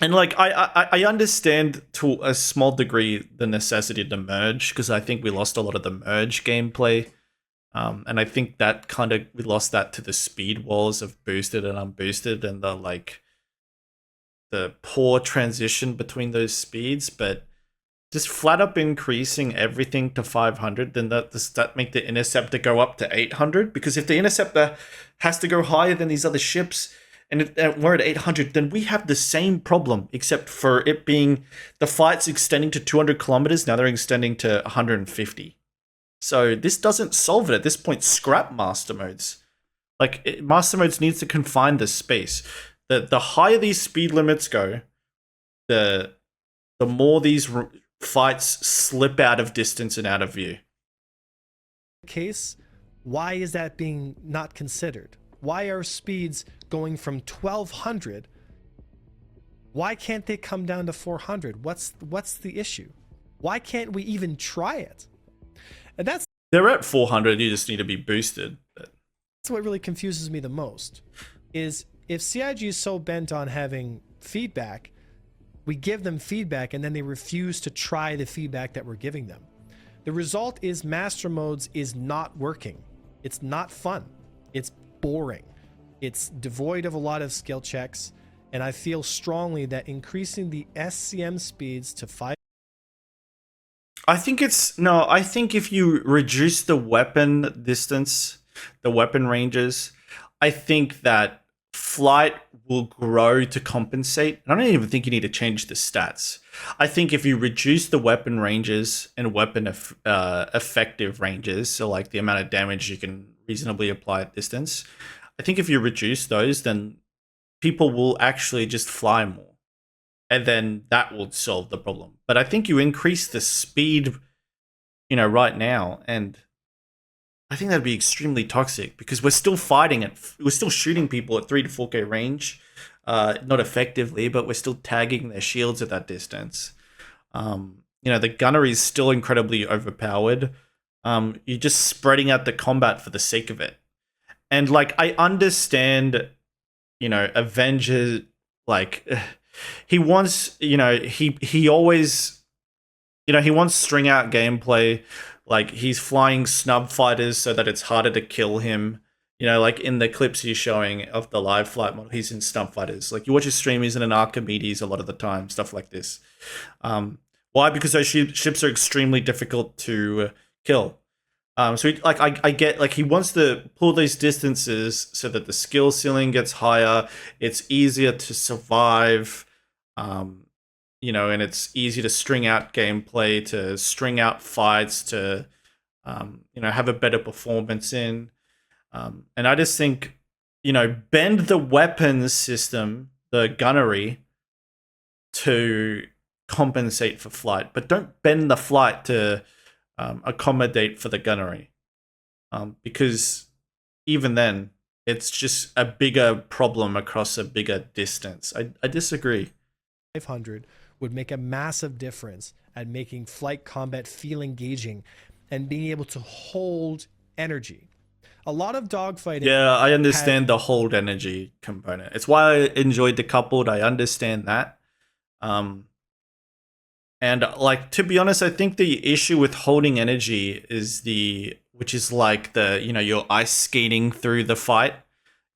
like I understand to a small degree the necessity to merge, because I think we lost a lot of the merge gameplay, and I think that we lost that to the speed walls of boosted and unboosted, and the poor transition between those speeds, but. Just flat up increasing everything to 500, then does that make the Interceptor go up to 800? Because if the Interceptor has to go higher than these other ships, and we're at 800, then we have the same problem, except for it being the fight's extending to 200 kilometers, now they're extending to 150. So this doesn't solve it at this point. Scrap Master Modes. Like, Master Modes needs to confine the space. The higher these speed limits go, the more these fights slip out of distance and out of view. Case, why is that being not considered? Why are speeds going from 1200? Why can't they come down to 400? What's the issue? Why can't we even try it? And they're at 400. You just need to be boosted. That's what really confuses me the most. Is if CIG is so bent on having feedback, we give them feedback and then they refuse to try the feedback that we're giving them. The result is Master Modes is not working. It's not fun. It's boring. It's devoid of a lot of skill checks. And I feel strongly that increasing the SCM speeds to 5. I think if you reduce the weapon distance, the weapon ranges, I think that flight will grow to compensate. And I don't even think you need to change the stats. I think if you reduce the weapon ranges and weapon effective ranges, so like the amount of damage you can reasonably apply at distance, I think if you reduce those, then people will actually just fly more. And then that will solve the problem. But I think you increase the speed, right now, and I think that'd be extremely toxic because we're still we're still shooting people at 3 to 4K range, not effectively, but we're still tagging their shields at that distance. The gunnery is still incredibly overpowered. You're just spreading out the combat for the sake of it. And like, I understand, Avenger, like, he wants, he always, he wants string out gameplay. Like, he's flying snub fighters so that it's harder to kill him. Like in the clips he's showing of the live flight model, he's in snub fighters. Like, you watch his stream, he's in an Archimedes a lot of the time, stuff like this. Why? Because those ships are extremely difficult to kill. So I get, like, he wants to pull these distances so that the skill ceiling gets higher. It's easier to survive. And it's easy to string out gameplay, to string out fights, to, have a better performance in. And I just think, bend the weapons system, the gunnery, to compensate for flight, but don't bend the flight to accommodate for the gunnery. Because even then, it's just a bigger problem across a bigger distance. I disagree. 500 would make a massive difference at making flight combat feel engaging and being able to hold energy. A lot of dogfighting. Yeah, I understand the hold energy component. It's why I enjoyed the coupled. I understand that. And like, to be honest, I think the issue with holding energy is which is like you're ice skating through the fight.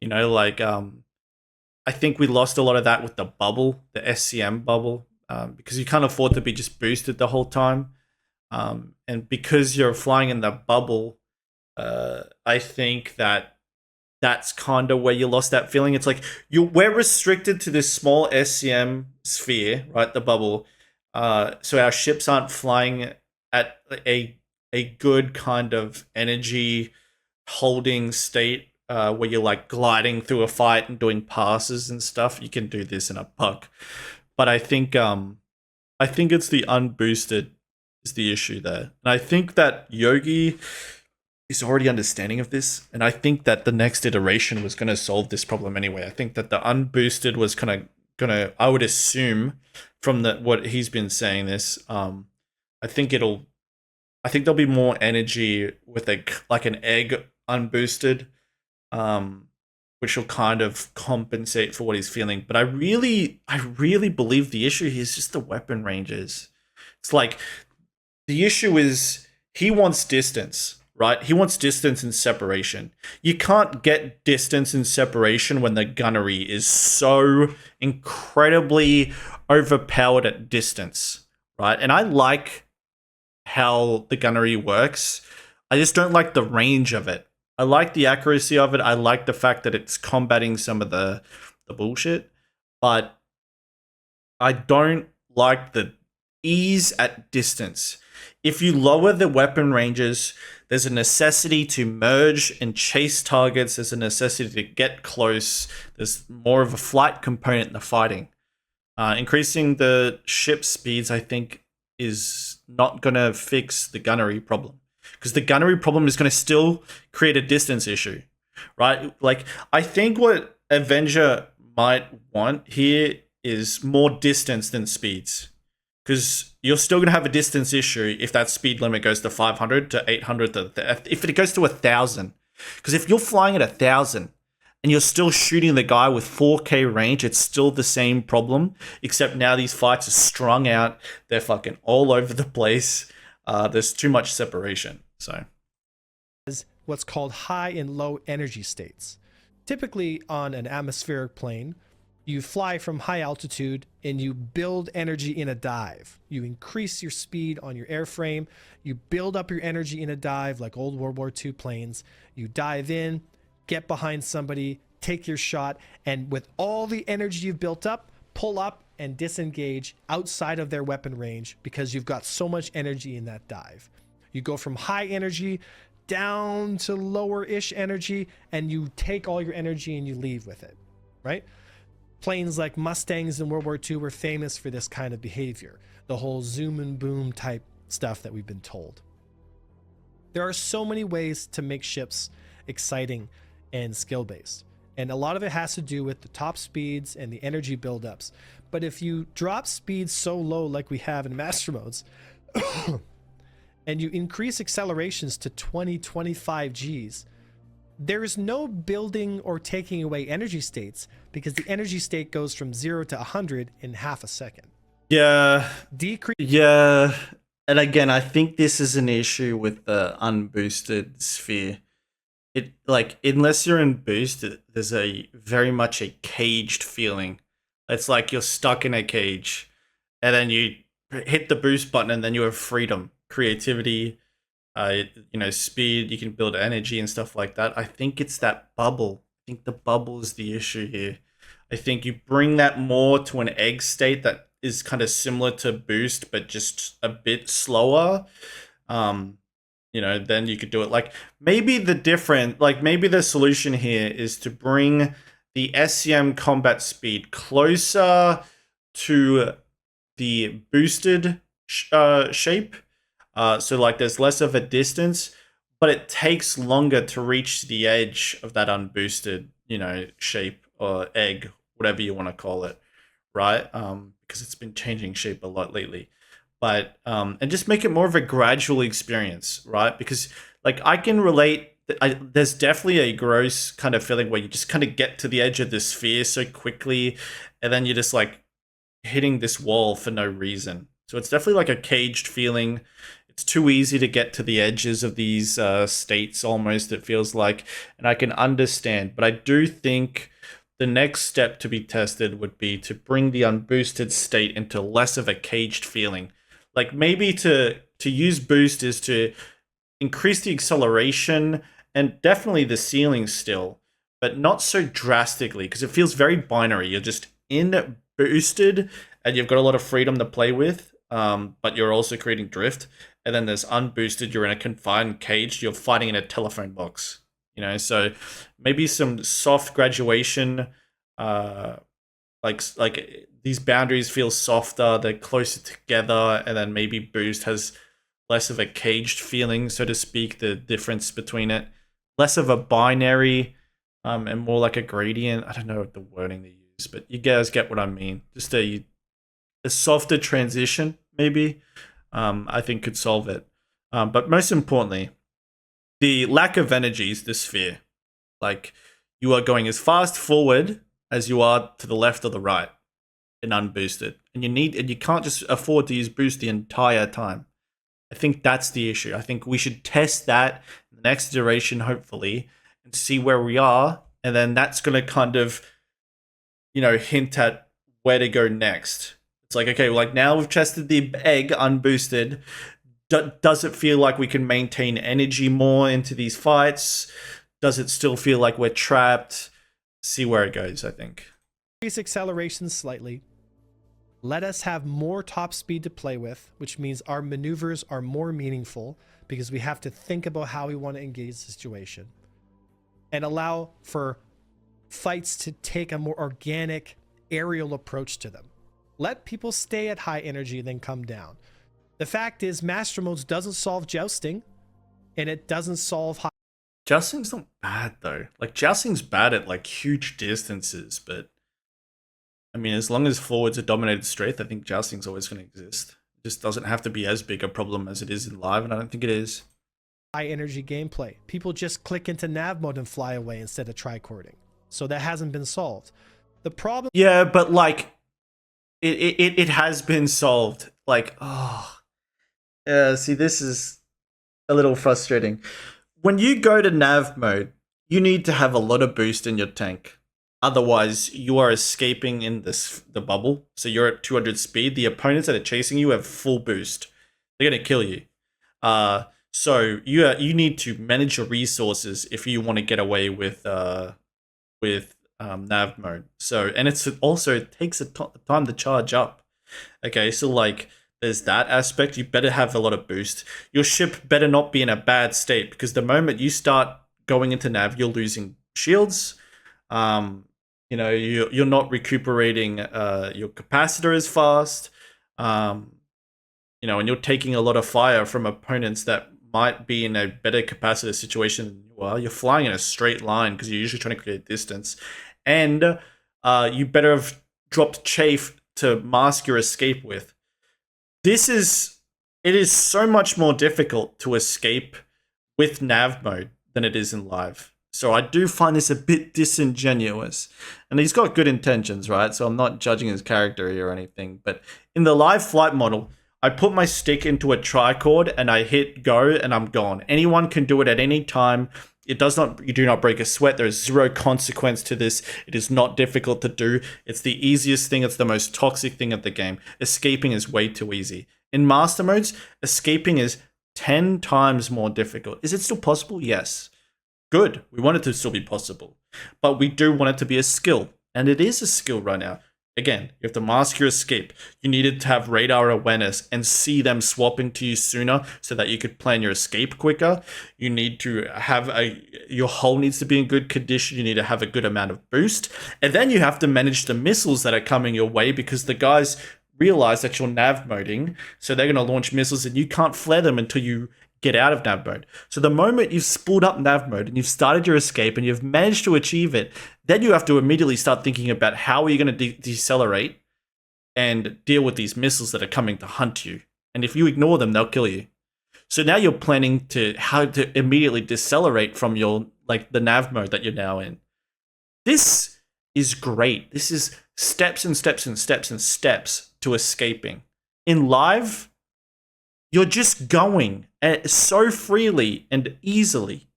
I think we lost a lot of that with the bubble, the SCM bubble, because you can't afford to be just boosted the whole time. And because you're flying in the bubble, I think that that's kind of where you lost that feeling. It's like we're restricted to this small SCM sphere, right? The bubble. So our ships aren't flying at a good kind of energy holding state where you're like gliding through a fight and doing passes and stuff. You can do this in a puck, but I think it's the unboosted is the issue there, and I think that Yogi is already understanding of this, and I think that the next iteration was going to solve this problem anyway. I think that the unboosted was gonna I would assume from what he's been saying this, I think there'll be more energy with like an egg unboosted, which will kind of compensate for what he's feeling. But I really believe the issue here is just the weapon ranges. It's like the issue is he wants distance, right? He wants distance and separation. You can't get distance and separation when the gunnery is so incredibly overpowered at distance, right? And I like how the gunnery works. I just don't like the range of it. I like the accuracy of it. I like the fact that it's combating some of the bullshit, but I don't like the ease at distance. If you lower the weapon ranges, there's a necessity to merge and chase targets. There's a necessity to get close. There's more of a flight component in the fighting. Increasing the ship speeds, I think, is not going to fix the gunnery problem. Because the gunnery problem is going to still create a distance issue, right? Like, I think what Avenger might want here is more distance than speeds. Because you're still going to have a distance issue if that speed limit goes to 500 to 800 if it goes to 1,000. Because if you're flying at 1,000 and you're still shooting the guy with 4K range, it's still the same problem, except now these fights are strung out. They're fucking all over the place. There's too much separation. So, what's called high and low energy states. Typically on an atmospheric plane, you fly from high altitude and you build energy in a dive. You increase your speed on your airframe. You build up your energy in a dive like old World War II planes. You dive in, get behind somebody, take your shot, and with all the energy you've built up, pull up and disengage outside of their weapon range because you've got so much energy in that dive. You go from high energy down to lower-ish energy, and you take all your energy and you leave with it, right? Planes like Mustangs in World War II were famous for this kind of behavior, the whole zoom and boom type stuff that we've been told. There are so many ways to make ships exciting and skill-based, and a lot of it has to do with the top speeds and the energy buildups. But if you drop speeds so low like we have in master modes, and you increase accelerations to 20-25 Gs, there is no building or taking away energy states because the energy state goes from 0 to 100 in half a second. Yeah. Decrease. Yeah. And again, I think this is an issue with the unboosted sphere. It, like, unless you're in boost, there's a very much a caged feeling. It's like you're stuck in a cage, and then you hit the boost button, and then you have freedom, creativity, speed. You can build energy and stuff like that. I think it's that bubble. I think the bubble is the issue here. I think you bring that more to an egg state that is kind of similar to boost, but just a bit slower. Then you could do it. Like maybe the solution here is to bring the SCM combat speed closer to the boosted shape. So like there's less of a distance, but it takes longer to reach the edge of that unboosted, shape or egg, whatever you want to call it, right? Because it's been changing shape a lot lately. But and just make it more of a gradual experience, right? Because like I can relate. There's definitely a gross kind of feeling where you just kind of get to the edge of the sphere so quickly, and then you're just like hitting this wall for no reason. So it's definitely like a caged feeling. It's too easy to get to the edges of these states almost, it feels like, and I can understand. But I do think the next step to be tested would be to bring the unboosted state into less of a caged feeling. Like maybe to use boost is to increase the acceleration and definitely the ceiling still, but not so drastically because it feels very binary. You're just in boosted and you've got a lot of freedom to play with, but you're also creating drift. And then there's unboosted, you're in a confined cage, you're fighting in a telephone box. You know, so maybe some soft graduation, like these boundaries feel softer, they're closer together, and then maybe boost has less of a caged feeling, so to speak, the difference between it. Less of a binary, and more like a gradient. I don't know the wording they use, but you guys get what I mean. Just a softer transition, maybe, I think could solve it. But most importantly, the lack of energy is the sphere. Like, you are going as fast forward as you are to the left or the right and unboosted. And you can't just afford to use boost the entire time. I think that's the issue. I think we should test that in the next iteration, hopefully, and see where we are. And then that's going to kind of, hint at where to go next. It's like, okay, like now we've tested the egg unboosted. Does it feel like we can maintain energy more into these fights? Does it still feel like we're trapped? See where it goes, I think. Increase acceleration slightly. Let us have more top speed to play with, which means our maneuvers are more meaningful because we have to think about how we want to engage the situation. And allow for fights to take a more organic aerial approach to them. Let people stay at high energy, then come down. The fact is, Master Modes doesn't solve jousting, and it doesn't solve high. Jousting's not bad, though. Like, jousting's bad at, like, huge distances, but I mean, as long as forwards are dominated straight, I think jousting's always going to exist. It just doesn't have to be as big a problem as it is in live, and I don't think it is. High energy gameplay. People just click into nav mode and fly away instead of tricording. So that hasn't been solved. The problem... Yeah, but, like, it has been solved. Like, see, this is a little frustrating. When you go to nav mode, you need to have a lot of boost in your tank. Otherwise, you are escaping in the bubble. So you're at 200 speed. The opponents that are chasing you have full boost. They're going to kill you. So you need to manage your resources if you want to get away with nav mode. So, and it takes a time to charge up. Okay, so like there's that aspect. You better have a lot of boost. Your ship better not be in a bad state because the moment you start going into nav, you're losing shields. You're not recuperating your capacitor as fast. And you're taking a lot of fire from opponents that might be in a better capacitor situation than you are. You're flying in a straight line because you're usually trying to create distance. And you better have dropped chafe to mask your escape with. It is so much more difficult to escape with nav mode than it is in live. So I do find this a bit disingenuous. And he's got good intentions, right? So I'm not judging his character here or anything. But in the live flight model, I put my stick into a tricord and I hit go and I'm gone. Anyone can do it at any time. You do not break a sweat. There is zero consequence to this. It is not difficult to do. It's the easiest thing. It's the most toxic thing of the game. Escaping is way too easy. In master modes, escaping is 10 times more difficult. Is it still possible? Yes. Good. We want it to still be possible. But we do want it to be a skill. And it is a skill right now. Again, you have to mask your escape. You needed to have radar awareness and see them swapping to you sooner so that you could plan your escape quicker. You need to have your hull needs to be in good condition. You need to have a good amount of boost. And then you have to manage the missiles that are coming your way because the guys realize that you're nav moding. So they're going to launch missiles and you can't flare them until you get out of nav mode. So the moment you've spooled up nav mode and you've started your escape and you've managed to achieve it, then you have to immediately start thinking about how are you going to decelerate and deal with these missiles that are coming to hunt you. And if you ignore them, they'll kill you. So now you're planning to how to immediately decelerate from your the nav mode that you're now in. This is great. This is steps and steps and steps and steps to escaping. In live, you're just going so freely and easily.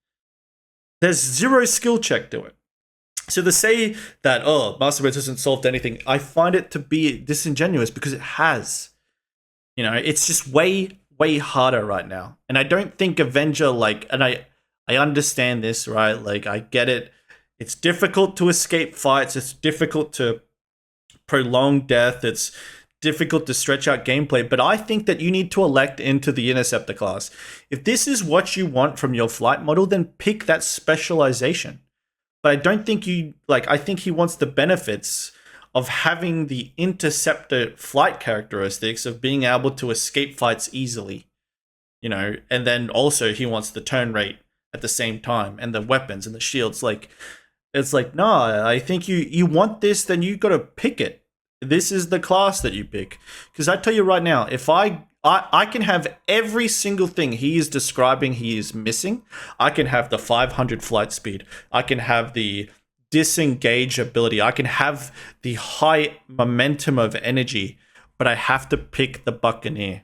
There's zero skill check to it. So to say that, Master Modes hasn't solved anything, I find it to be disingenuous because it has. It's just way, way harder right now. And I don't think Avenger, and I understand this, right? Like, I get it. It's difficult to escape fights. It's difficult to prolong death. It's difficult to stretch out gameplay. But I think that you need to elect into the Interceptor class. If this is what you want from your flight model, then pick that specialization. But I don't think you, like, I think he wants the benefits of having the Interceptor flight characteristics of being able to escape fights easily, you know, and then also he wants the turn rate at the same time and the weapons and the shields. Like, it's like, nah, I think you want this, then you got to pick it. This is the class that you pick. Because I tell you right now, if I can have every single thing he is describing he is missing. I can have the 500 flight speed. I can have the disengage ability. I can have the high momentum of energy, but I have to pick the Buccaneer.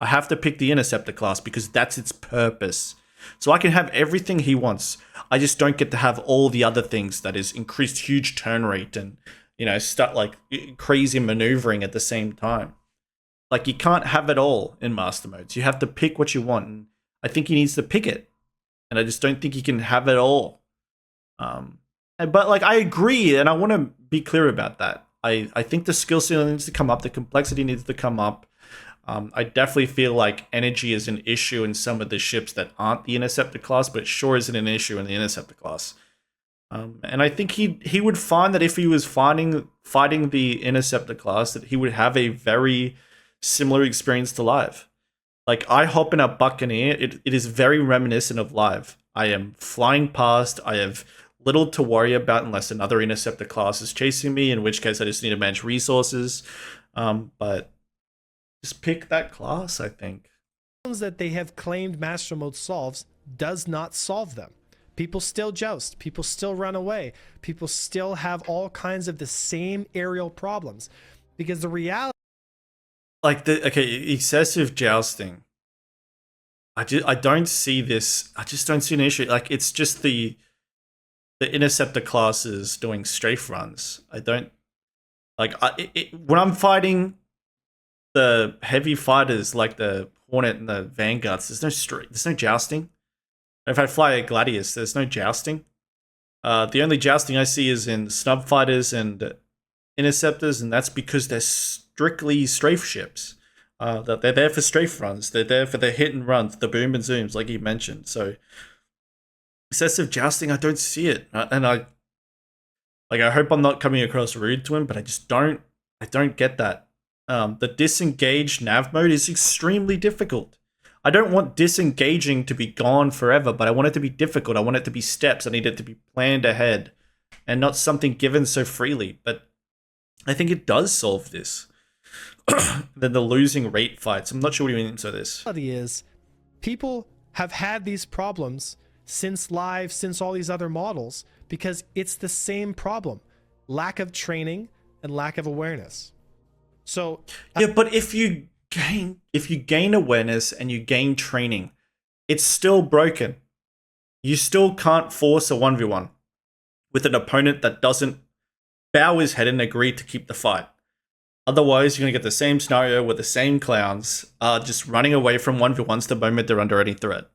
I have to pick the Interceptor class because that's its purpose. So I can have everything he wants. I just don't get to have all the other things, that is increased huge turn rate and, you know, stuff like crazy maneuvering at the same time. Like, you can't have it all in master modes. You have to pick what you want. And I think he needs to pick it. And I just don't think he can have it all. But like, I agree, and I want to be clear about that. I think the skill ceiling needs to come up. The complexity needs to come up. I definitely feel like energy is an issue in some of the ships that aren't the Interceptor class, but it sure isn't an issue in the Interceptor class. And I think he would find that if he was fighting the Interceptor class, that he would have a very similar experience to Live. Like, I hop in a Buccaneer, it is very reminiscent of Live. I am flying past, I have little to worry about unless another Interceptor class is chasing me, in which case I just need to manage resources. But just pick that class, I think. That they have claimed Master Mode solves does not solve them. People still joust. People still run away. People still have all kinds of the same aerial problems. Because the reality... Like, excessive jousting. I don't see this. I just don't see an issue. Like, it's just the Interceptor classes doing strafe runs. I don't... Like, when I'm fighting the heavy fighters like the Hornet and the Vanguards, there's no jousting. If I fly a Gladius, there's no jousting. The only jousting I see is in snub fighters and Interceptors, and that's because they're strictly strafe ships. They're there for strafe runs. They're there for the hit and runs, the boom and zooms, like you mentioned. So excessive jousting, I don't see it, and I hope I'm not coming across rude to him, but I don't get that. The disengaged nav mode is extremely difficult. I don't want disengaging to be gone forever, but I want it to be difficult. I want it to be steps. I need it to be planned ahead and not something given so freely. But I think it does solve this. Then the losing rate fights. I'm not sure what you mean by this. The reality is, people have had these problems since Live, since all these other models, because it's the same problem. Lack of training and lack of awareness. So yeah, but if you gain awareness and you gain training, it's still broken. You still can't force a 1v1 with an opponent that doesn't bow his head and agree to keep the fight. Otherwise, you're going to get the same scenario with the same clowns just running away from 1v1s the moment they're under any threat.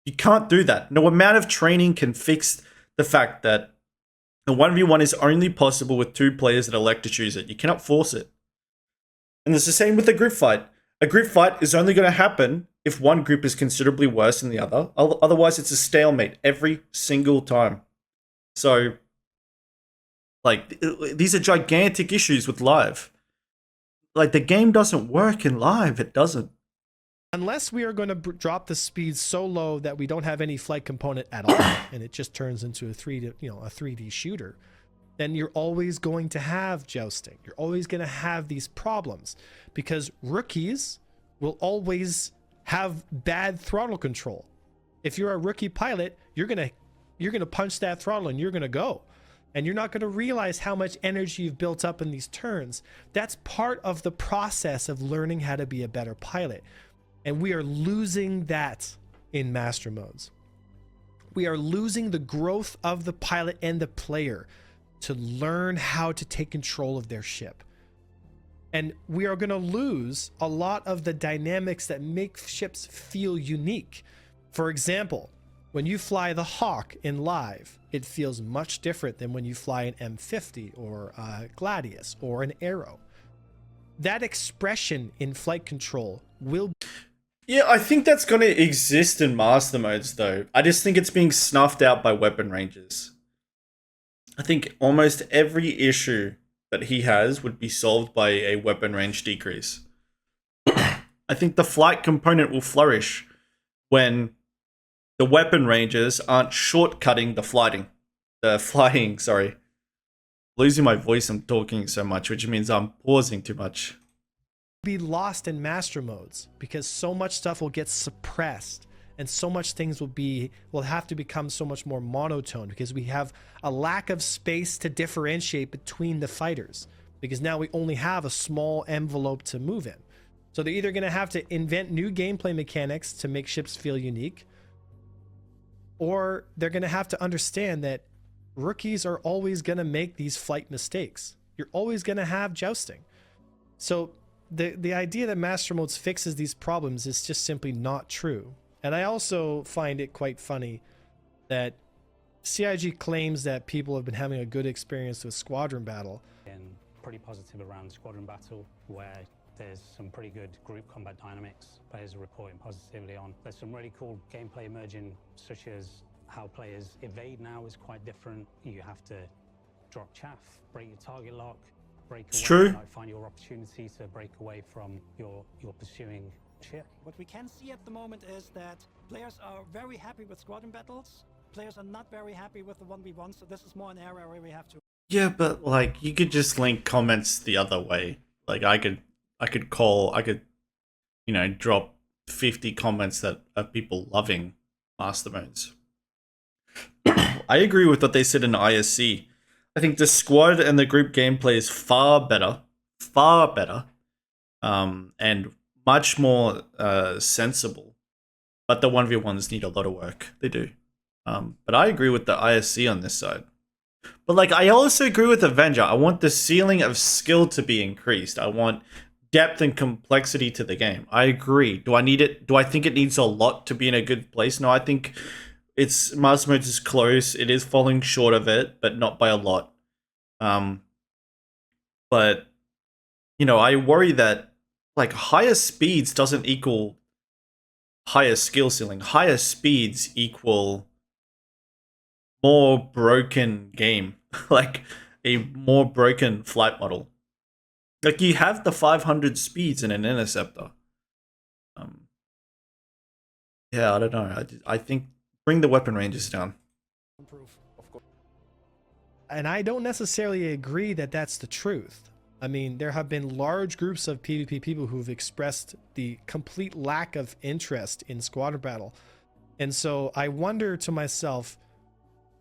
You can't do that. No amount of training can fix the fact that a 1v1 is only possible with two players that elect to choose it. You cannot force it. And it's the same with a group fight. A group fight is only going to happen if one group is considerably worse than the other. Otherwise, it's a stalemate every single time. So, like, these are gigantic issues with Live. Like, the game doesn't work in Live. It doesn't. Unless we are going to drop the speed so low that we don't have any flight component at all, and it just turns into a 3D shooter, then you're always going to have jousting. You're always going to have these problems because rookies will always have bad throttle control. If you're a rookie pilot, you're going to punch that throttle and you're going to go. And you're not going to realize how much energy you've built up in these turns. That's part of the process of learning how to be a better pilot. And we are losing that in master modes. We are losing the growth of the pilot and the player to learn how to take control of their ship. And we are going to lose a lot of the dynamics that make ships feel unique. For example, When you fly the Hawk in live, it feels much different than when you fly an M50 or a Gladius or an Arrow. That expression in flight control will... Yeah, I think that's going to exist in master modes, though. I just think it's being snuffed out by weapon ranges. I think almost every issue that he has would be solved by a weapon range decrease. I think the flight component will flourish when the weapon ranges aren't shortcutting the flying, sorry. Losing my voice, I'm talking so much, which means I'm pausing too much. Be lost in master modes because so much stuff will get suppressed and so much things will have to become so much more monotone because we have a lack of space to differentiate between the fighters because now we only have a small envelope to move in. So they're either going to have to invent new gameplay mechanics to make ships feel unique, or they're going to have to understand that rookies are always going to make these flight mistakes. You're always going to have jousting. So the idea that master modes fixes these problems is just simply not true. And I also find it quite funny that CIG claims that people have been having a good experience with Squadron Battle. And pretty positive around Squadron Battle, where there's some pretty good group combat dynamics players are reporting positively on. There's some really cool gameplay emerging, such as how players evade now is quite different. You have to drop chaff, break your target lock, break away, true. like find your opportunity to break away from your pursuing ship. What we can see at the moment is that players are very happy with Squadron Battles. Players are not very happy with the 1v1, so this is more an area where we have to... Yeah, but like you could just link comments the other way. Like I could, you know, drop 50 comments that are people loving master modes. I agree with what they said in ISC. I think the squad and the group gameplay is far better, and much more sensible. But the 1v1s need a lot of work. They do. But I agree with the ISC on this side. But like, I also agree with Avenger. I want the ceiling of skill to be increased. I want depth and complexity to the game. I agree. Do I need it? Do I think it needs a lot to be in a good place? No, I think it's master modes is close. It is falling short of it, but not by a lot. But you know, I worry that like higher speeds doesn't equal higher skill ceiling. Higher speeds equal more broken game, like a more broken flight model. Like you have the 500 speeds in an interceptor. Yeah, I don't know. I think bring the weapon ranges down. And I don't necessarily agree that that's the truth. I mean, there have been large groups of PvP people who've expressed the complete lack of interest in Squadron Battle. And so I wonder to myself,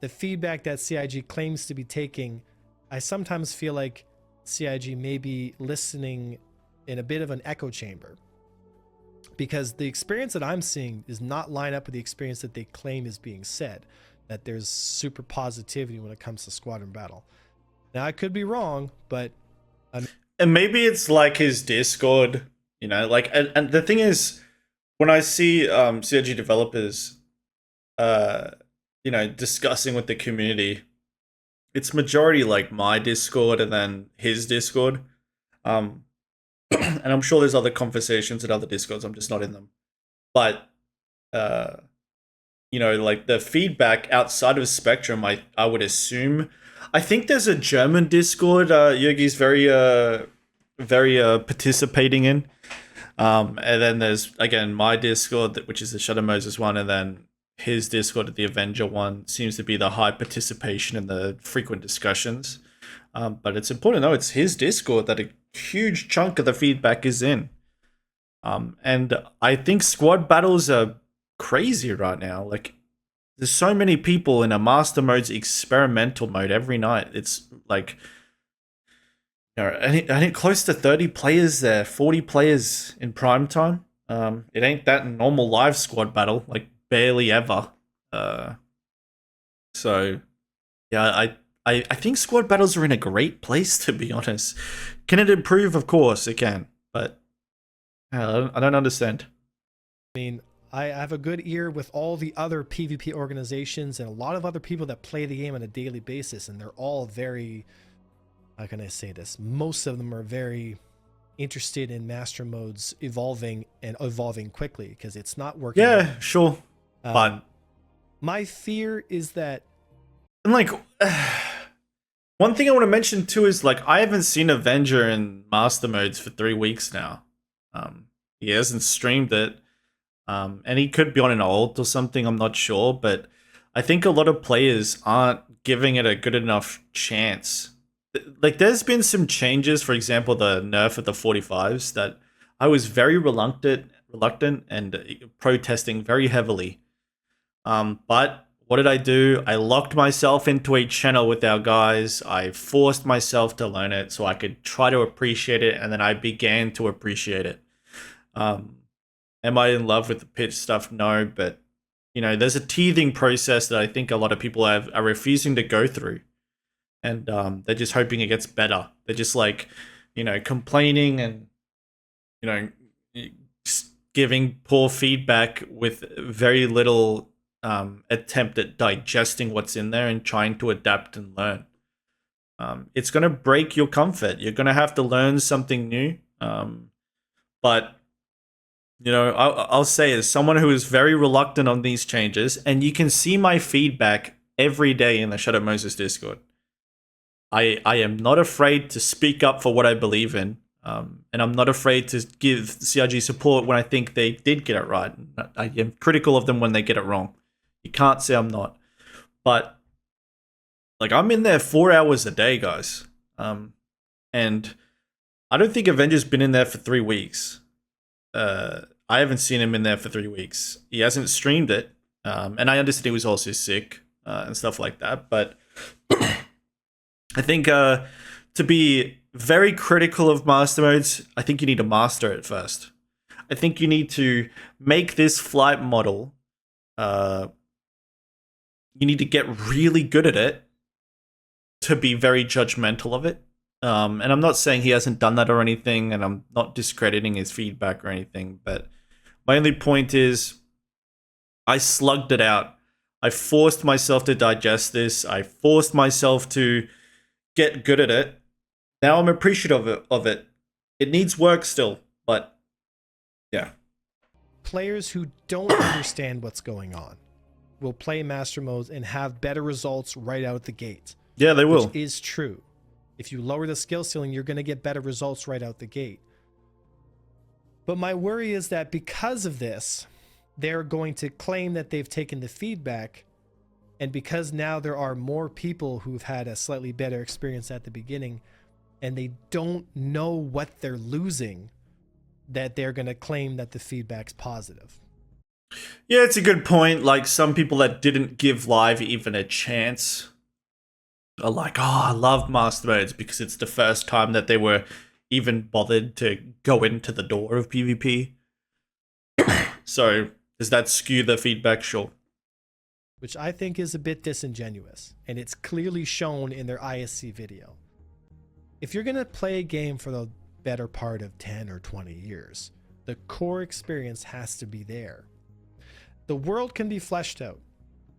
the feedback that CIG claims to be taking, I sometimes feel like CIG may be listening in a bit of an echo chamber. Because the experience that I'm seeing does not line up with the experience that they claim is being said. That there's super positivity when it comes to Squadron Battle. Now, I could be wrong, but... And maybe it's like his Discord, you know, like, and the thing is, when I see CIG developers, you know, discussing with the community, it's majority like my Discord and then his Discord. And I'm sure there's other conversations at other Discords, I'm just not in them. But, you know, like the feedback outside of Spectrum, I would assume. I think there's a German Discord Yogi's very participating in. And then there's, again, my Discord, which is the Shadow Moses one, and then his Discord, the Avenger one, seems to be the high participation in the frequent discussions. But it's important to know it's his Discord that a huge chunk of the feedback is in. And I think squad battles are crazy right now. Like, there's so many people in a master mode's experimental mode every night. It's like, you know, I think close to 30 players there, 40 players in prime time. It ain't that in normal live squad battle, like barely ever. So yeah, I think squad battles are in a great place, to be honest. Can it improve? Of course it can, but I don't understand. I mean, I have a good ear with all the other PvP organizations and a lot of other people that play the game on a daily basis, and they're all very, how can I say this? Most of them are very interested in master modes evolving and evolving quickly because it's not working. Yeah, sure. But my fear is that, and like, one thing I want to mention too is like I haven't seen Avenger in master modes for 3 weeks now. He hasn't streamed it, and he could be on an alt or something. I'm not sure, but I think a lot of players aren't giving it a good enough chance. Like, there's been some changes. For example, the nerf of the 45s that I was very reluctant and protesting very heavily. But what did I do? I locked myself into a channel with our guys. I forced myself to learn it so I could try to appreciate it, and then I began to appreciate it. Am I in love with the pitch stuff? No, but you know, there's a teething process that I think a lot of people are refusing to go through, and they're just hoping it gets better. They're just like, you know, complaining and, you know, giving poor feedback with very little attempt at digesting what's in there and trying to adapt and learn. It's going to break your comfort. You're going to have to learn something new. But, you know, I'll say, as someone who is very reluctant on these changes, and you can see my feedback every day in the Shadow Moses Discord, I am not afraid to speak up for what I believe in. And I'm not afraid to give CRG support when I think they did get it right. I am critical of them when they get it wrong. You can't say I'm not. But, like, I'm in there 4 hours a day, guys. And I don't think Avenger's been in there for 3 weeks. I haven't seen him in there for 3 weeks. He hasn't streamed it. And I understand he was also sick and stuff like that. But I think to be very critical of master modes, I think you need to master it first. I think you need to make this flight model, you need to get really good at it to be very judgmental of it. And I'm not saying he hasn't done that or anything, and I'm not discrediting his feedback or anything, but my only point is I slugged it out. I forced myself to digest this. I forced myself to get good at it. Now I'm appreciative of it. It needs work still, but yeah. players who don't understand what's going on will play master modes and have better results right out the gate. Yeah, they will. Which is true. If you lower the skill ceiling, you're going to get better results right out the gate. But my worry is that because of this, they're going to claim that they've taken the feedback, and because now there are more people who've had a slightly better experience at the beginning, and they don't know what they're losing, that they're going to claim that the feedback's positive. Yeah, it's a good point. Like, some people that didn't give live even a chance are like, oh, I love master modes because it's the first time that they were even bothered to go into the door of PvP. So does that skew the feedback? Sure. Which I think is a bit disingenuous, and it's clearly shown in their ISC video. If you're going to play a game for the better part of 10 or 20 years, the core experience has to be there. The world can be fleshed out.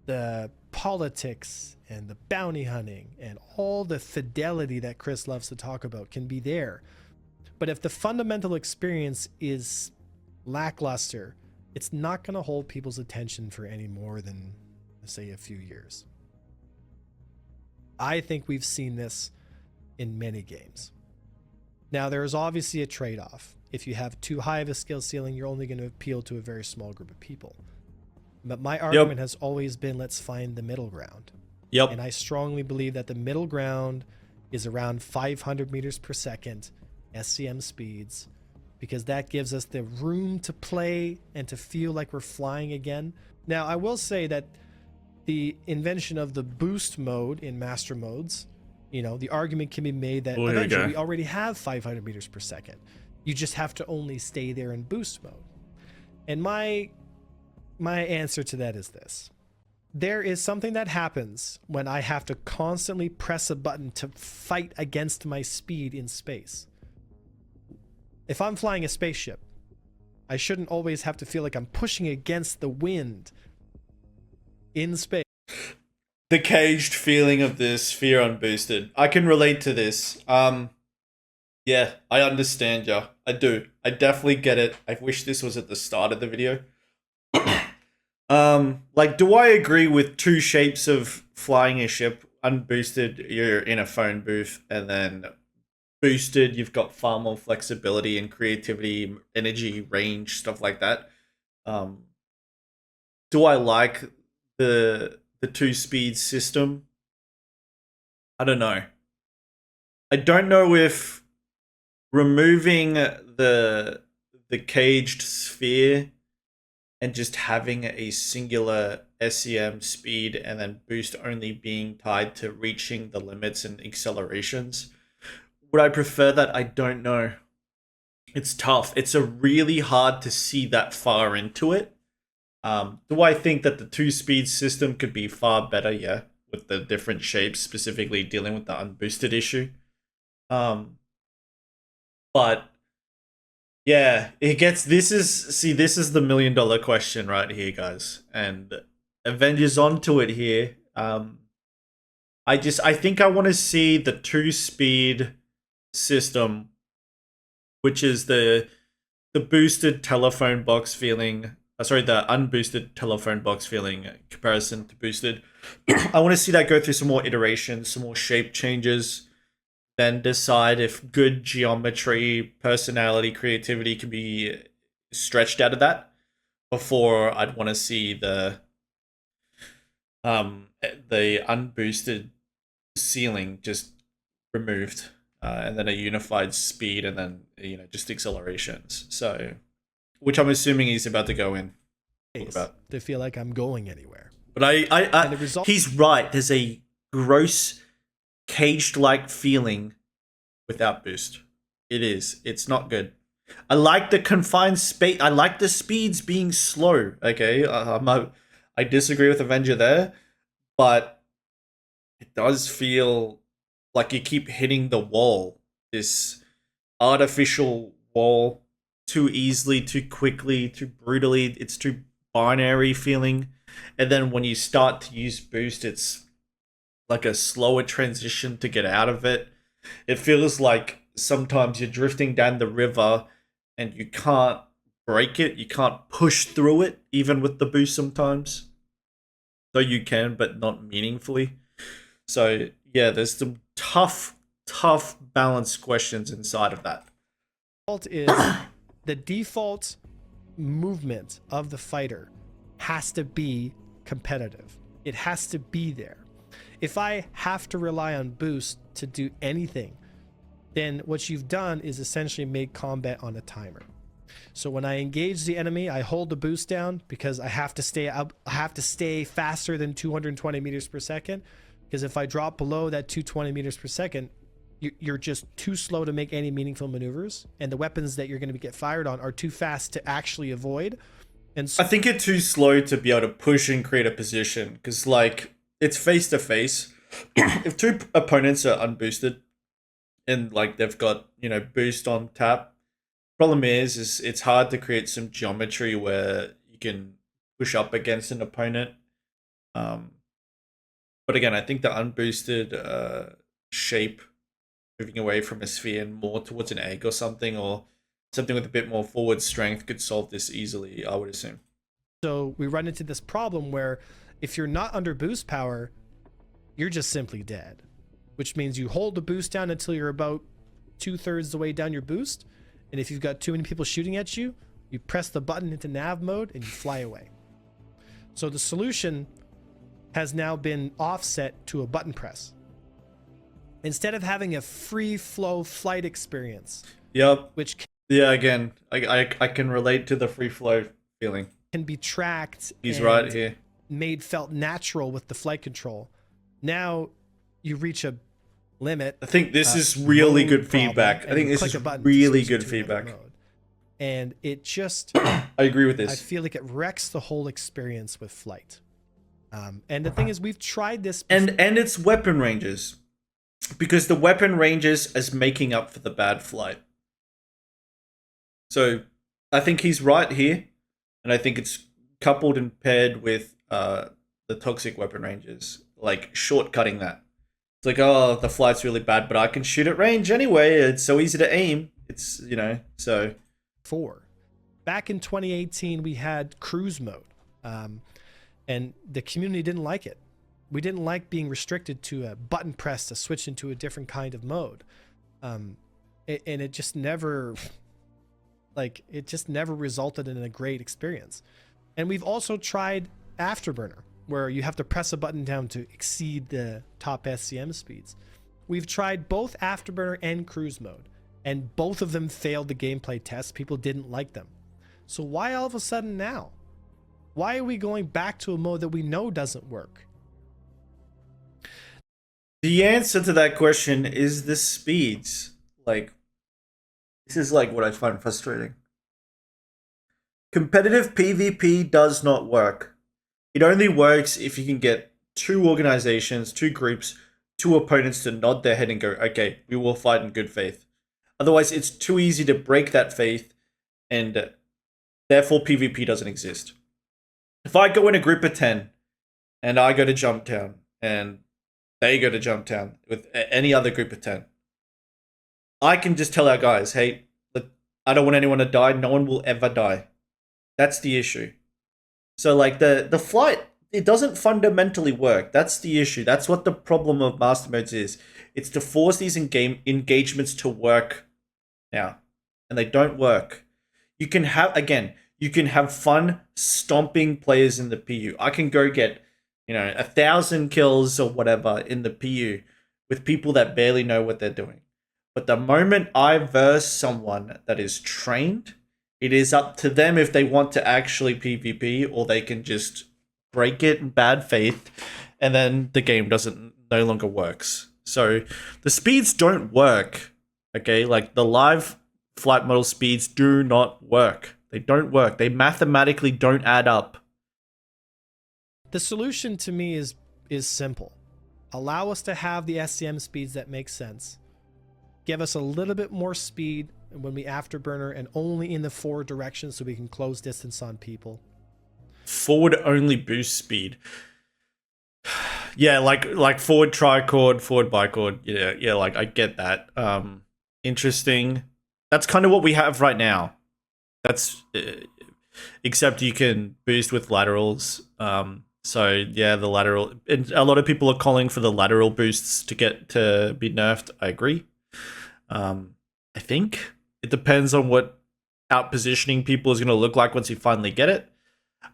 The politics and the bounty hunting and all the fidelity that Chris loves to talk about can be there. But if the fundamental experience is lackluster, it's not going to hold people's attention for any more than, say, a few years. I think we've seen this in many games. Now, there is obviously a trade-off. If you have too high of a skill ceiling, you're only going to appeal to a very small group of people. But my argument has always been, let's find the middle ground. Yep. And I strongly believe that the middle ground is around 500 meters per second SCM speeds, because that gives us the room to play and to feel like we're flying again. Now, I will say that the invention of the boost mode in master modes, you know, the argument can be made that Avenger, we already have 500 meters per second. You just have to only stay there in boost mode. And my answer to that is this. There is something that happens when I have to constantly press a button to fight against my speed in space. If I'm flying a spaceship, I shouldn't always have to feel like I'm pushing against the wind in space. The caged feeling of the sphere unboosted. I can relate to this. Yeah, I understand ya. I do. I definitely get it. I wish this was at the start of the video. Like, do I agree with two shapes of flying a ship? Unboosted, you're in a phone booth, and then boosted, you've got far more flexibility and creativity, energy, range, stuff like that. Do I like the two-speed system? I don't know. I don't know if removing the caged sphere and just having a singular SEM speed and then boost only being tied to reaching the limits and accelerations. Would I prefer that? I don't know. It's tough. It's a really hard to see that far into it. Do I think that the two-speed system could be far better? Yeah, with the different shapes, specifically dealing with the unboosted issue. But yeah, it gets. This is the $1 million question right here, guys, and Avengers onto it here. I think I want to see the two-speed system, which is the boosted telephone box feeling. Sorry, the unboosted telephone box feeling comparison to boosted. I want to see that go through some more iterations, some more shape changes, then decide if good geometry, personality, creativity can be stretched out of that before I'd want to see the unboosted ceiling just removed, and then a unified speed, and then just accelerations. So, which I'm assuming he's about to go in. To feel like I'm going anywhere. But he's right. There's a gross caged-like feeling without boost. It's not good. I like the confined space. I like the speeds being slow. Okay, I disagree with Avenger there, but it does feel like you keep hitting the wall. This artificial wall too easily, too quickly, too brutally. It's too binary feeling. And then when you start to use boost, it's like a slower transition to get out of it. It feels like sometimes you're drifting down the river and you can't break it. You can't push through it, even with the boost sometimes. Though you can, but not meaningfully. So, yeah, there's some tough balance questions inside of that. Is the default movement of the fighter has to be competitive. It has to be there. If I have to rely on boost to do anything, then what you've done is essentially made combat on a timer. So when I engage the enemy, I hold the boost down because I have to stay up. I have to stay faster than 220 meters per second. Because if I drop below that 220 meters per second, you're just too slow to make any meaningful maneuvers, and the weapons that you're going to get fired on are too fast to actually avoid. And so, I think you're too slow to be able to push and create a position, because like it's face to face. If two opponents are unboosted and like they've got boost on tap, problem is it's hard to create some geometry where you can push up against an opponent. But again, I think the unboosted shape, moving away from a sphere and more towards an egg or something with a bit more forward strength could solve this easily, I would assume. So we run into this problem where if you're not under boost power, you're just simply dead, which means you hold the boost down until you're about 2/3 the way down your boost. And if you've got too many people shooting at you, you press the button into nav mode and you fly away. So the solution has now been offset to a button press. Instead of having a free flow flight experience. Yep. Again, I can relate to the free flow feeling. Can be tracked. He's right here. Made felt natural with the flight control. Now you reach a limit. I think this is really good feedback. I think this is really good feedback. And it just I agree with this. I feel like it wrecks the whole experience with flight. And the thing is, we've tried this before. And it's weapon ranges. Because the weapon ranges is making up for the bad flight. So I think he's right here, and I think it's coupled and paired with the toxic weapon ranges, like shortcutting that. It's like, oh, the flight's really bad, but I can shoot at range anyway. It's so easy to aim. It's, you know, so. 4. Back in 2018, we had cruise mode, and the community didn't like it. We didn't like being restricted to a button press to switch into a different kind of mode. And it just never, like, it just never resulted in a great experience. And we've also tried Afterburner, where you have to press a button down to exceed the top SCM speeds. We've tried both Afterburner and cruise mode, and both of them failed the gameplay test. People didn't like them. So why all of a sudden now? Why are we going back to a mode that we know doesn't work? The answer to that question is the speeds. Like, this is like what I find frustrating. Competitive PvP does not work. It only works if you can get 2 organizations, 2 groups, 2 opponents to nod their head and go, okay, we will fight in good faith. Otherwise, it's too easy to break that faith, and therefore PvP doesn't exist. If I go in a group of 10, and I go to Jumptown, and they go to Jumptown with any other group of 10, I can just tell our guys, hey, look, I don't want anyone to die. No one will ever die. That's the issue. So, like, the flight, it doesn't fundamentally work. That's the issue. That's what the problem of master modes is. It's to force these in-game engagements to work now. And they don't work. You can have fun stomping players in the PU. I can go get, 1,000 kills or whatever in the PU with people that barely know what they're doing. But the moment I verse someone that is trained, it is up to them if they want to actually PvP, or they can just break it in bad faith, and then the game no longer works. So the speeds don't work. Okay, like the live flight model speeds do not work. They don't work. They mathematically don't add up. The solution to me is simple. Allow us to have the SCM speeds that make sense. Give us a little bit more speed when we afterburner, and only in the forward direction so we can close distance on people. Forward only boost speed. Yeah, like forward tricord, forward bicord. Yeah, like I get that. Interesting. That's kind of what we have right now. That's except you can boost with laterals. So yeah, the lateral. And a lot of people are calling for the lateral boosts to be nerfed. I agree. I think it depends on what out positioning people is going to look like once you finally get it.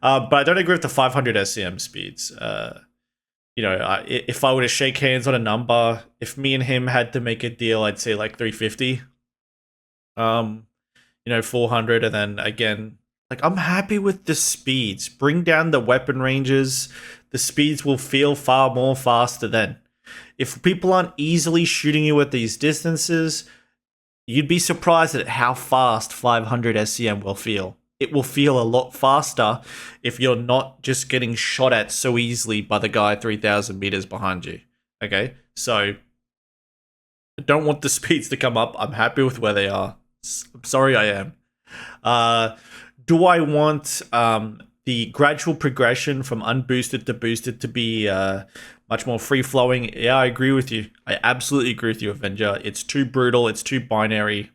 But I don't agree with the 500 SCM speeds. If I were to shake hands on a number, if me and him had to make a deal, I'd say like 350. 400, and then again, like, I'm happy with the speeds. Bring down the weapon ranges. The speeds will feel far more faster then. If people aren't easily shooting you at these distances, you'd be surprised at how fast 500 SCM will feel. It will feel a lot faster if you're not just getting shot at so easily by the guy 3,000 meters behind you. Okay? So, I don't want the speeds to come up. I'm happy with where they are. I'm sorry I am. Do I want the gradual progression from unboosted to boosted to be much more free-flowing? Yeah, I agree with you. I absolutely agree with you, Avenger. It's too brutal. It's too binary.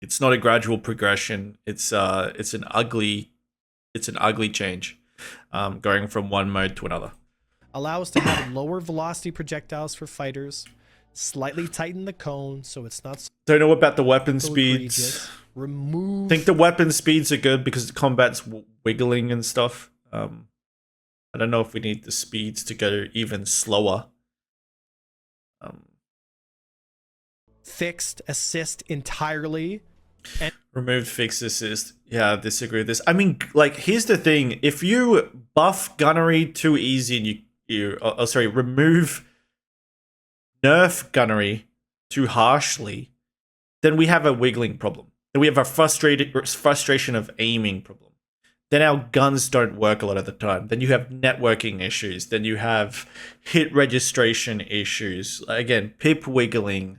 It's not a gradual progression. It's an ugly change, going from one mode to another. Allow us to have lower velocity projectiles for fighters. Slightly tighten the cone so it's not. Don't know about the weapon so speeds. Egregious. Remove. I think the weapon speeds are good because the combat's wiggling and stuff. I don't know if we need the speeds to go even slower. Fixed assist entirely. And removed fixed assist. Yeah, I disagree with this. I mean, like, here's the thing: if you buff gunnery too easy and remove nerf gunnery too harshly, then we have a wiggling problem. Then we have a frustration of aiming problem. Then our guns don't work a lot of the time. Then you have networking issues. Then you have hit registration issues. Again, pip wiggling,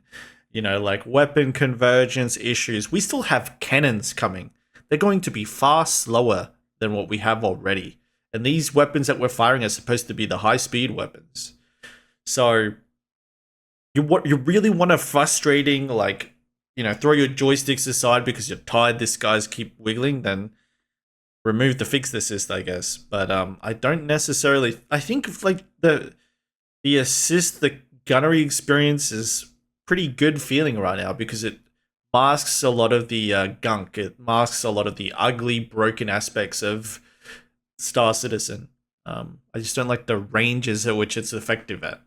like weapon convergence issues. We still have cannons coming. they're going to be far slower than what we have already. And these weapons that we're firing are supposed to be the high-speed weapons. So you really want a frustrating, like, you know, throw your joysticks aside because you're tired this guy's keep wiggling, then remove the fix assist, I guess. But I don't necessarily... I think, like, the assist, the gunnery experience is pretty good feeling right now because it masks a lot of the gunk. It masks a lot of the ugly, broken aspects of Star Citizen. I just don't like the ranges at which it's effective at.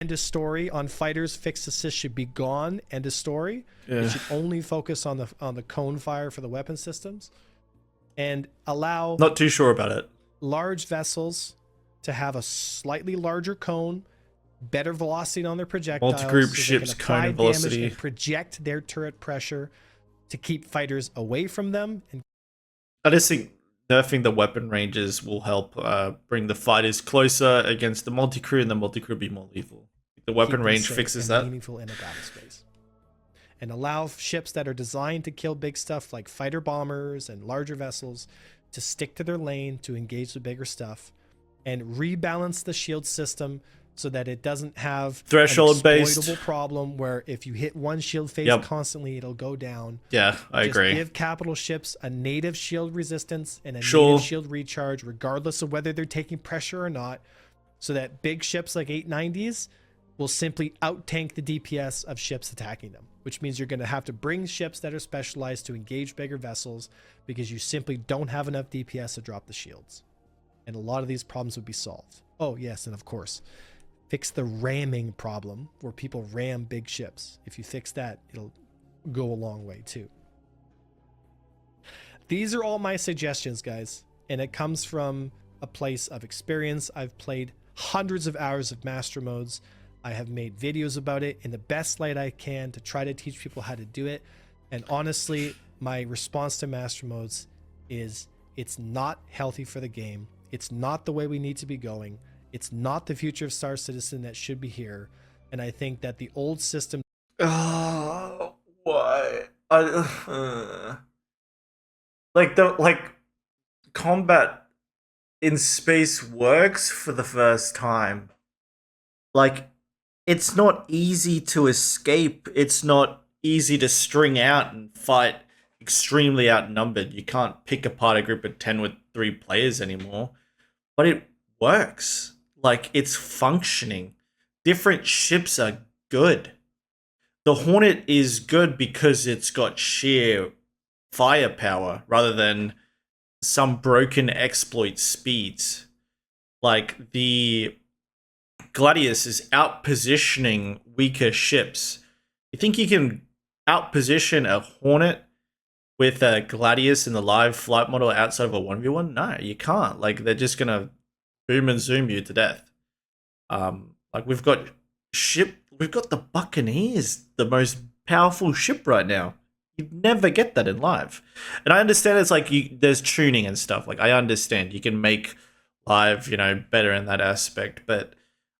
End of story on fighters. Fixed assist should be gone. End of story. Yeah. It should only focus on the cone fire for the weapon systems, and allow Not too sure about it. large vessels to have a slightly larger cone, better velocity on their projectiles, Multi-group so they ships, can cone apply and damage velocity. and project their turret pressure to keep fighters away from them. And I just think nerfing the weapon ranges will help bring the fighters closer against the multi-crew, and the multi-crew be more lethal. The weapon keep them range safe fixes and that. meaningful in a battle space, and allow ships that are designed to kill big stuff like fighter bombers and larger vessels to stick to their lane to engage the bigger stuff, and rebalance the shield system so that it doesn't have Threshold an based. exploitable problem where if you hit one shield phase Yep. constantly, it'll go down. Yeah, I Just agree. give capital ships a native shield resistance and a Sure. native shield recharge, regardless of whether they're taking pressure or not, so that big ships like 890s will simply out-tank the DPS of ships attacking them, which means you're going to have to bring ships that are specialized to engage bigger vessels because you simply don't have enough DPS to drop the shields. And a lot of these problems would be solved. Oh, yes, and of course, fix the ramming problem where people ram big ships. If you fix that, it'll go a long way too. These are all my suggestions, guys, and it comes from a place of experience. I've played hundreds of hours of master modes. I have made videos about it in the best light I can to try to teach people how to do it. And honestly, my response to master modes is it's not healthy for the game. It's not the way we need to be going. It's not the future of Star Citizen that should be here. And I think that the old system... Oh, why? Like combat in space works for the first time. Like, it's not easy to escape. It's not easy to string out and fight extremely outnumbered. You can't pick apart a group of 10 with 3 players anymore. But it works. Like, it's functioning. Different ships are good. The Hornet is good because it's got sheer firepower rather than some broken exploit speeds. Like, the Gladius is outpositioning weaker ships. You think you can outposition a Hornet with a Gladius in the live flight model outside of a 1v1? No, you can't. Like, they're just gonna boom and zoom you to death. Like, we've got the Buccaneers, the most powerful ship right now. You'd never get that in live. And I understand it's like there's tuning and stuff. Like, I understand you can make live, you know, better in that aspect. But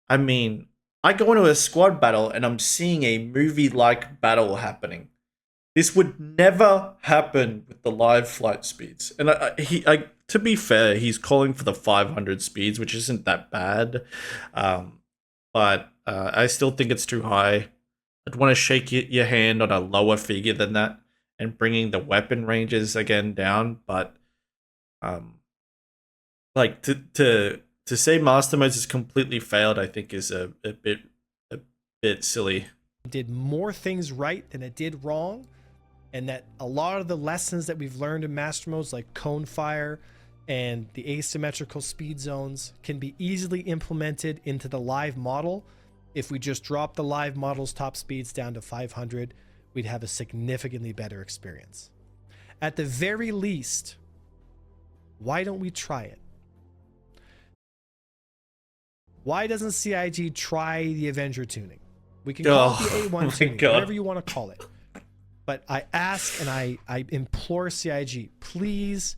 I mean, I go into a squad battle and I'm seeing a movie-like battle happening. This would never happen with the live flight speeds. And to be fair, he's calling for the 500 speeds, which isn't that bad. But I still think it's too high. I'd want to shake your hand on a lower figure than that and bringing the weapon ranges again down. But like to say master modes is completely failed, I think is a bit silly. did more things right than it did wrong, and that a lot of the lessons that we've learned in master modes like cone fire and the asymmetrical speed zones can be easily implemented into the live model. If we just drop the live model's top speeds down to 500, we'd have a significantly better experience. At the very least, why don't we try it? Why doesn't CIG try the Avenger tuning? We can call it the A1 tuning, whatever you want to call it. But I ask and I implore CIG, please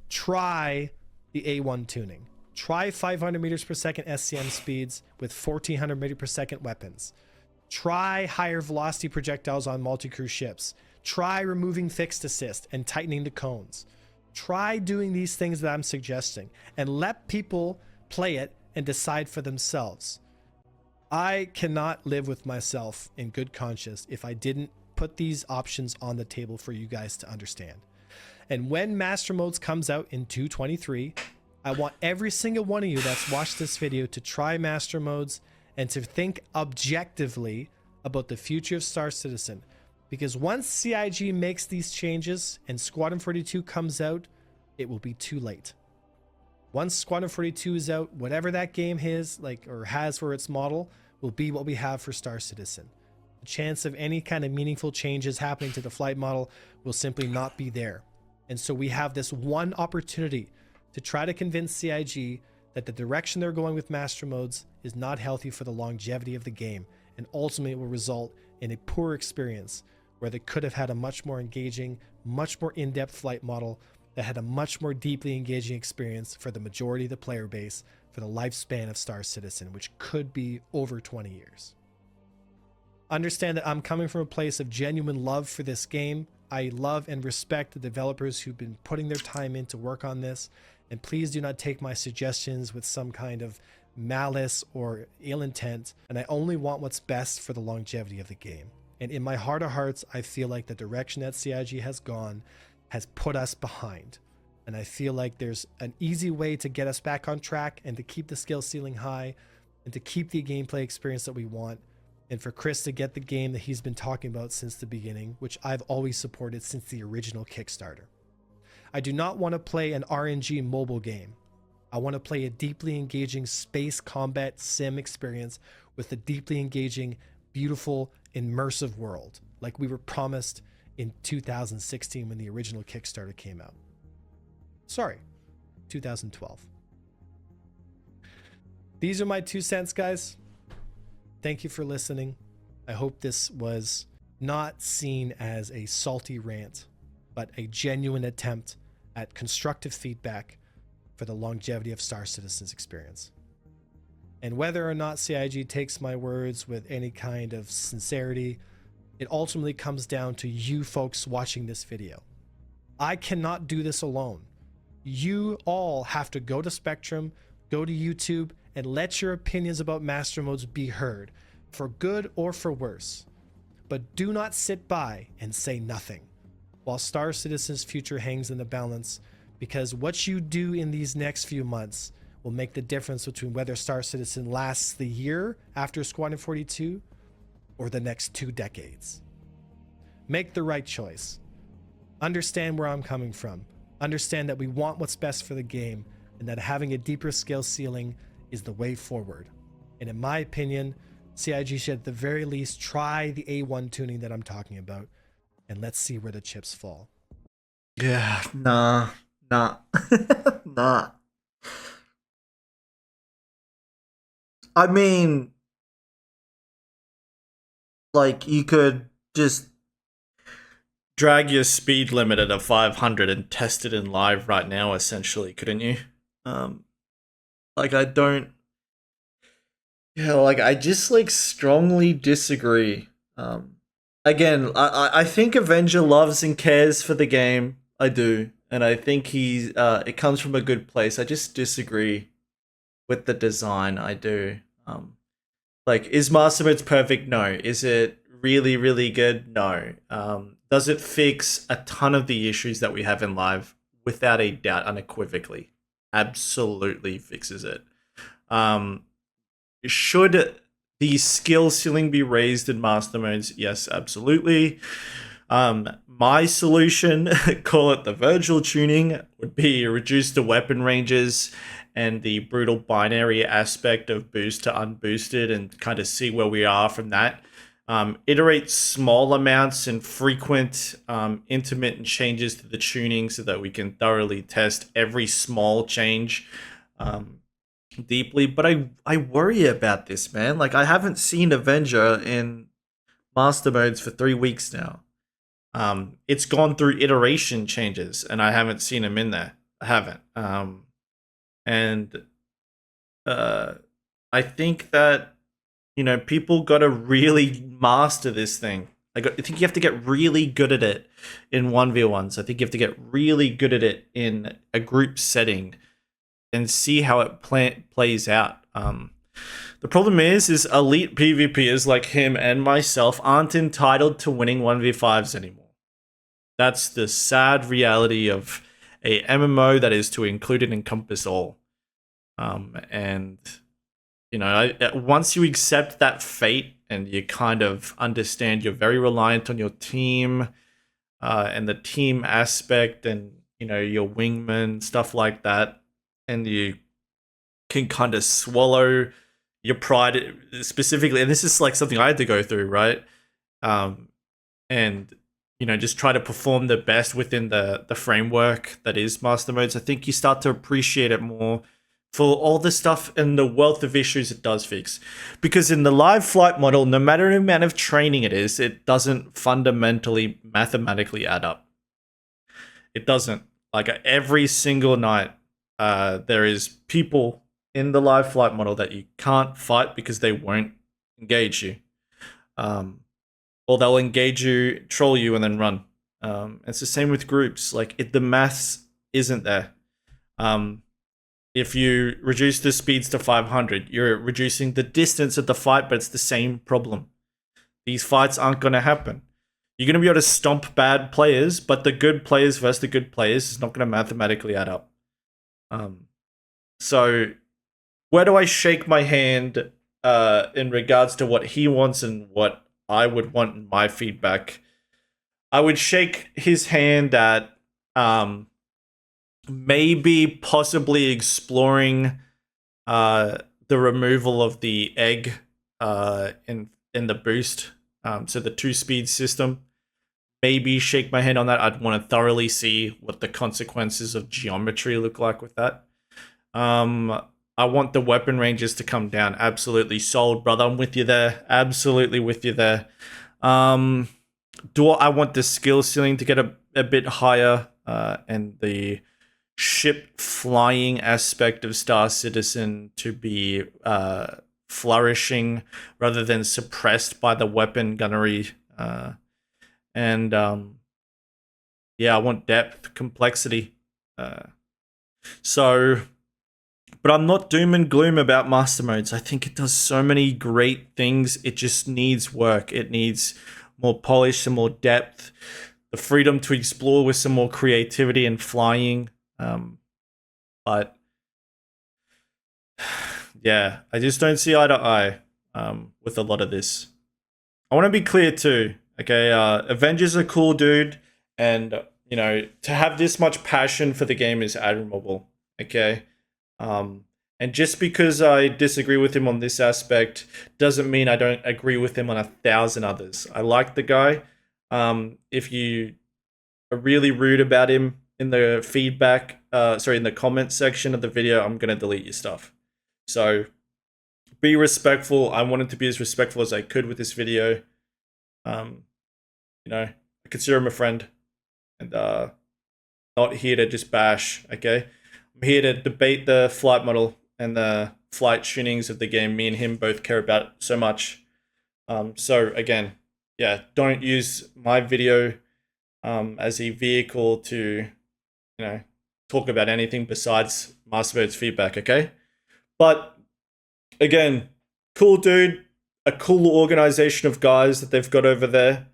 try the A1 tuning. Try 500 meters per second SCM speeds with 1400 meters per second weapons. Try higher velocity projectiles on multi-crew ships. Try removing fixed assist and tightening the cones. Try doing these things that I'm suggesting and let people play it and decide for themselves. I cannot live with myself in good conscience if I didn't put these options on the table for you guys to understand. And when Master Modes comes out in 2.23, I want every single one of you that's watched this video to try Master Modes and to think objectively about the future of Star Citizen. Because once CIG makes these changes and Squadron 42 comes out, it will be too late. Once Squadron 42 is out, whatever that game is, or has for its model, will be what we have for Star Citizen. The chance of any kind of meaningful changes happening to the flight model will simply not be there. And so we have this one opportunity to try to convince CIG that the direction they're going with Master Modes is not healthy for the longevity of the game, and ultimately will result in a poor experience where they could have had a much more engaging, much more in-depth flight model that had a much more deeply engaging experience for the majority of the player base for the lifespan of Star Citizen, which could be over 20 years. Understand that I'm coming from a place of genuine love for this game. I love and respect the developers who've been putting their time in to work on this, and please do not take my suggestions with some kind of malice or ill intent, and I only want what's best for the longevity of the game. And in my heart of hearts, I feel like the direction that CIG has gone has put us behind. And I feel like there's an easy way to get us back on track and to keep the skill ceiling high and to keep the gameplay experience that we want. And for Chris to get the game that he's been talking about since the beginning, which I've always supported since the original Kickstarter. I do not want to play an RNG mobile game. I want to play a deeply engaging space combat sim experience with a deeply engaging, beautiful, immersive world, like we were promised in 2016 when the original Kickstarter came out. Sorry, 2012. These are my 2 cents, guys. Thank you for listening. I hope this was not seen as a salty rant, but a genuine attempt at constructive feedback for the longevity of Star Citizen's experience. And whether or not CIG takes my words with any kind of sincerity, it ultimately comes down to you folks watching this video. I cannot do this alone. You all have to go to Spectrum, go to YouTube, and let your opinions about Master Modes be heard, for good or for worse. But do not sit by and say nothing while Star Citizen's future hangs in the balance, because what you do in these next few months will make the difference between whether Star Citizen lasts the year after Squadron 42 or the next 2 decades. Make the right choice. Understand where I'm coming from. Understand that we want what's best for the game, and that having a deeper skill ceiling is the way forward. And in my opinion, CIG should at the very least try the A1 tuning that I'm talking about, and let's see where the chips fall. Yeah, nah. Nah. I mean, like, you could just drag your speed limiter to 500 and test it in live right now, essentially, couldn't you? Like, I don't... Yeah, like, I just, like, strongly disagree. Again, I think Avenger loves and cares for the game. I do. And I think he's, it comes from a good place. I just disagree with the design. I do. Like, is Master Modes perfect? No. Is it really, really good? No. Does it fix a ton of the issues that we have in live? Without a doubt, unequivocally. Absolutely fixes it. Should the skill ceiling be raised in Master Modes? Yes, absolutely. My solution, call it the Virgil tuning, would be reduce the weapon ranges and the brutal binary aspect of boost to unboosted, and kind of see where we are from that. Iterate small amounts and frequent intermittent changes to the tuning so that we can thoroughly test every small change deeply. But I worry about this, man. Like, I haven't seen Avenger in Master Modes for 3 weeks now. It's gone through iteration changes, and I haven't seen him in there. I haven't. I think that, you know, people got to really master this thing. I think you have to get really good at it in 1v1s. I think you have to get really good at it in a group setting and see how it plays out. The problem is elite PvPers like him and myself aren't entitled to winning 1v5s anymore. That's the sad reality of a MMO that is to include and encompass all. And you know, once you accept that fate and you kind of understand you're very reliant on your team and the team aspect and, you know, your wingman, stuff like that, and you can kind of swallow your pride specifically, and this is like something I had to go through, right? And, you know, just try to perform the best within the framework that is Master Modes. I think you start to appreciate it more for all the stuff and the wealth of issues it does fix. Because in the live flight model, no matter the amount of training it is, it doesn't fundamentally mathematically add up. It doesn't. Like every single night, there is people in the live flight model that you can't fight because they won't engage you. Or they'll engage you, troll you, and then run. It's the same with groups. Like the maths isn't there. If you reduce the speeds to 500, you're reducing the distance of the fight, but it's the same problem. These fights aren't going to happen. You're going to be able to stomp bad players, but the good players versus the good players is not going to mathematically add up. So where do I shake my hand in regards to what he wants and what I would want in my feedback? I would shake his hand at maybe possibly exploring the removal of the egg in the boost, so the 2-speed system. Maybe shake my hand on that. I'd want to thoroughly see what the consequences of geometry look like with that. I want the weapon ranges to come down. Absolutely sold, brother. I'm with you there. Absolutely with you there. I want the skill ceiling to get a bit higher, and the ship flying aspect of Star Citizen to be flourishing rather than suppressed by the weapon gunnery. And I want depth, complexity. But I'm not doom and gloom about Master Modes. I think it does so many great things. It just needs work. It needs more polish, some more depth, the freedom to explore with some more creativity and flying. But yeah, I just don't see eye to eye with a lot of this. I want to be clear too. Okay, Avenger's a cool dude, and you know, to have this much passion for the game is admirable. Okay, and just because I disagree with him on this aspect doesn't mean I don't agree with him on 1,000 others. I like the guy. If you are really rude about him in the feedback, in the comment section of the video, I'm gonna delete your stuff. So be respectful. I wanted to be as respectful as I could with this video. You know, I consider him a friend, and not here to just bash. Okay, I'm here to debate the flight model and the flight tunings of the game. Me and him both care about so much. So again, yeah, don't use my video as a vehicle to, you know, talk about anything besides Master Mode's feedback. Okay, but again, cool dude, a cool organization of guys that they've got over there.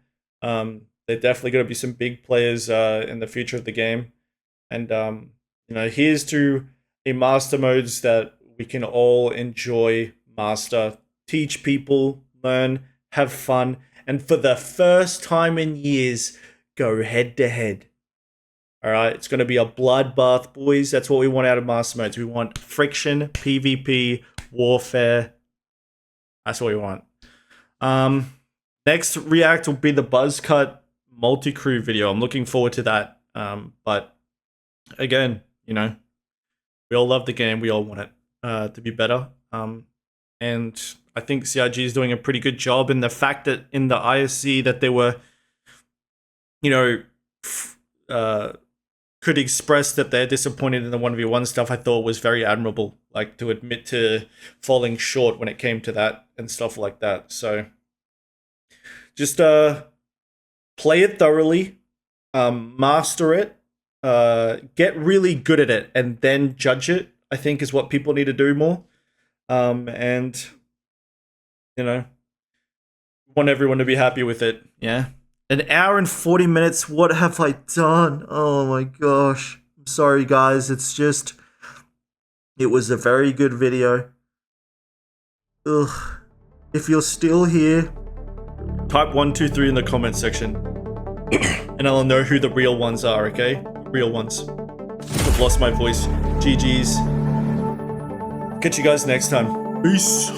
They're definitely going to be some big players in the future of the game. And, you know, here's to a Master Modes that we can all enjoy, master, teach people, learn, have fun, and for the first time in years, go head to head. All right, it's going to be a bloodbath, boys. That's what we want out of Master Modes. We want friction, PvP, warfare. That's what we want. Next react will be the Buzzcut multi-crew video. I'm looking forward to that. But again, you know, we all love the game. We all want it to be better. And I think CIG is doing a pretty good job in the fact that in the ISC that they were, you know, could express that they're disappointed in the 1v1 stuff. I thought was very admirable, like to admit to falling short when it came to that and stuff like that. So just play it thoroughly, master it, get really good at it, and then judge it, I think is what people need to do more. And, you know, want everyone to be happy with it. Yeah. An hour and 40 minutes. What have I done? Oh my gosh. I'm sorry, guys. It's just, it was a very good video. Ugh. If you're still here, type 1, 2, 3 in the comment section. And I'll know who the real ones are, okay? Real ones. I've lost my voice. GG's. Catch you guys next time. Peace.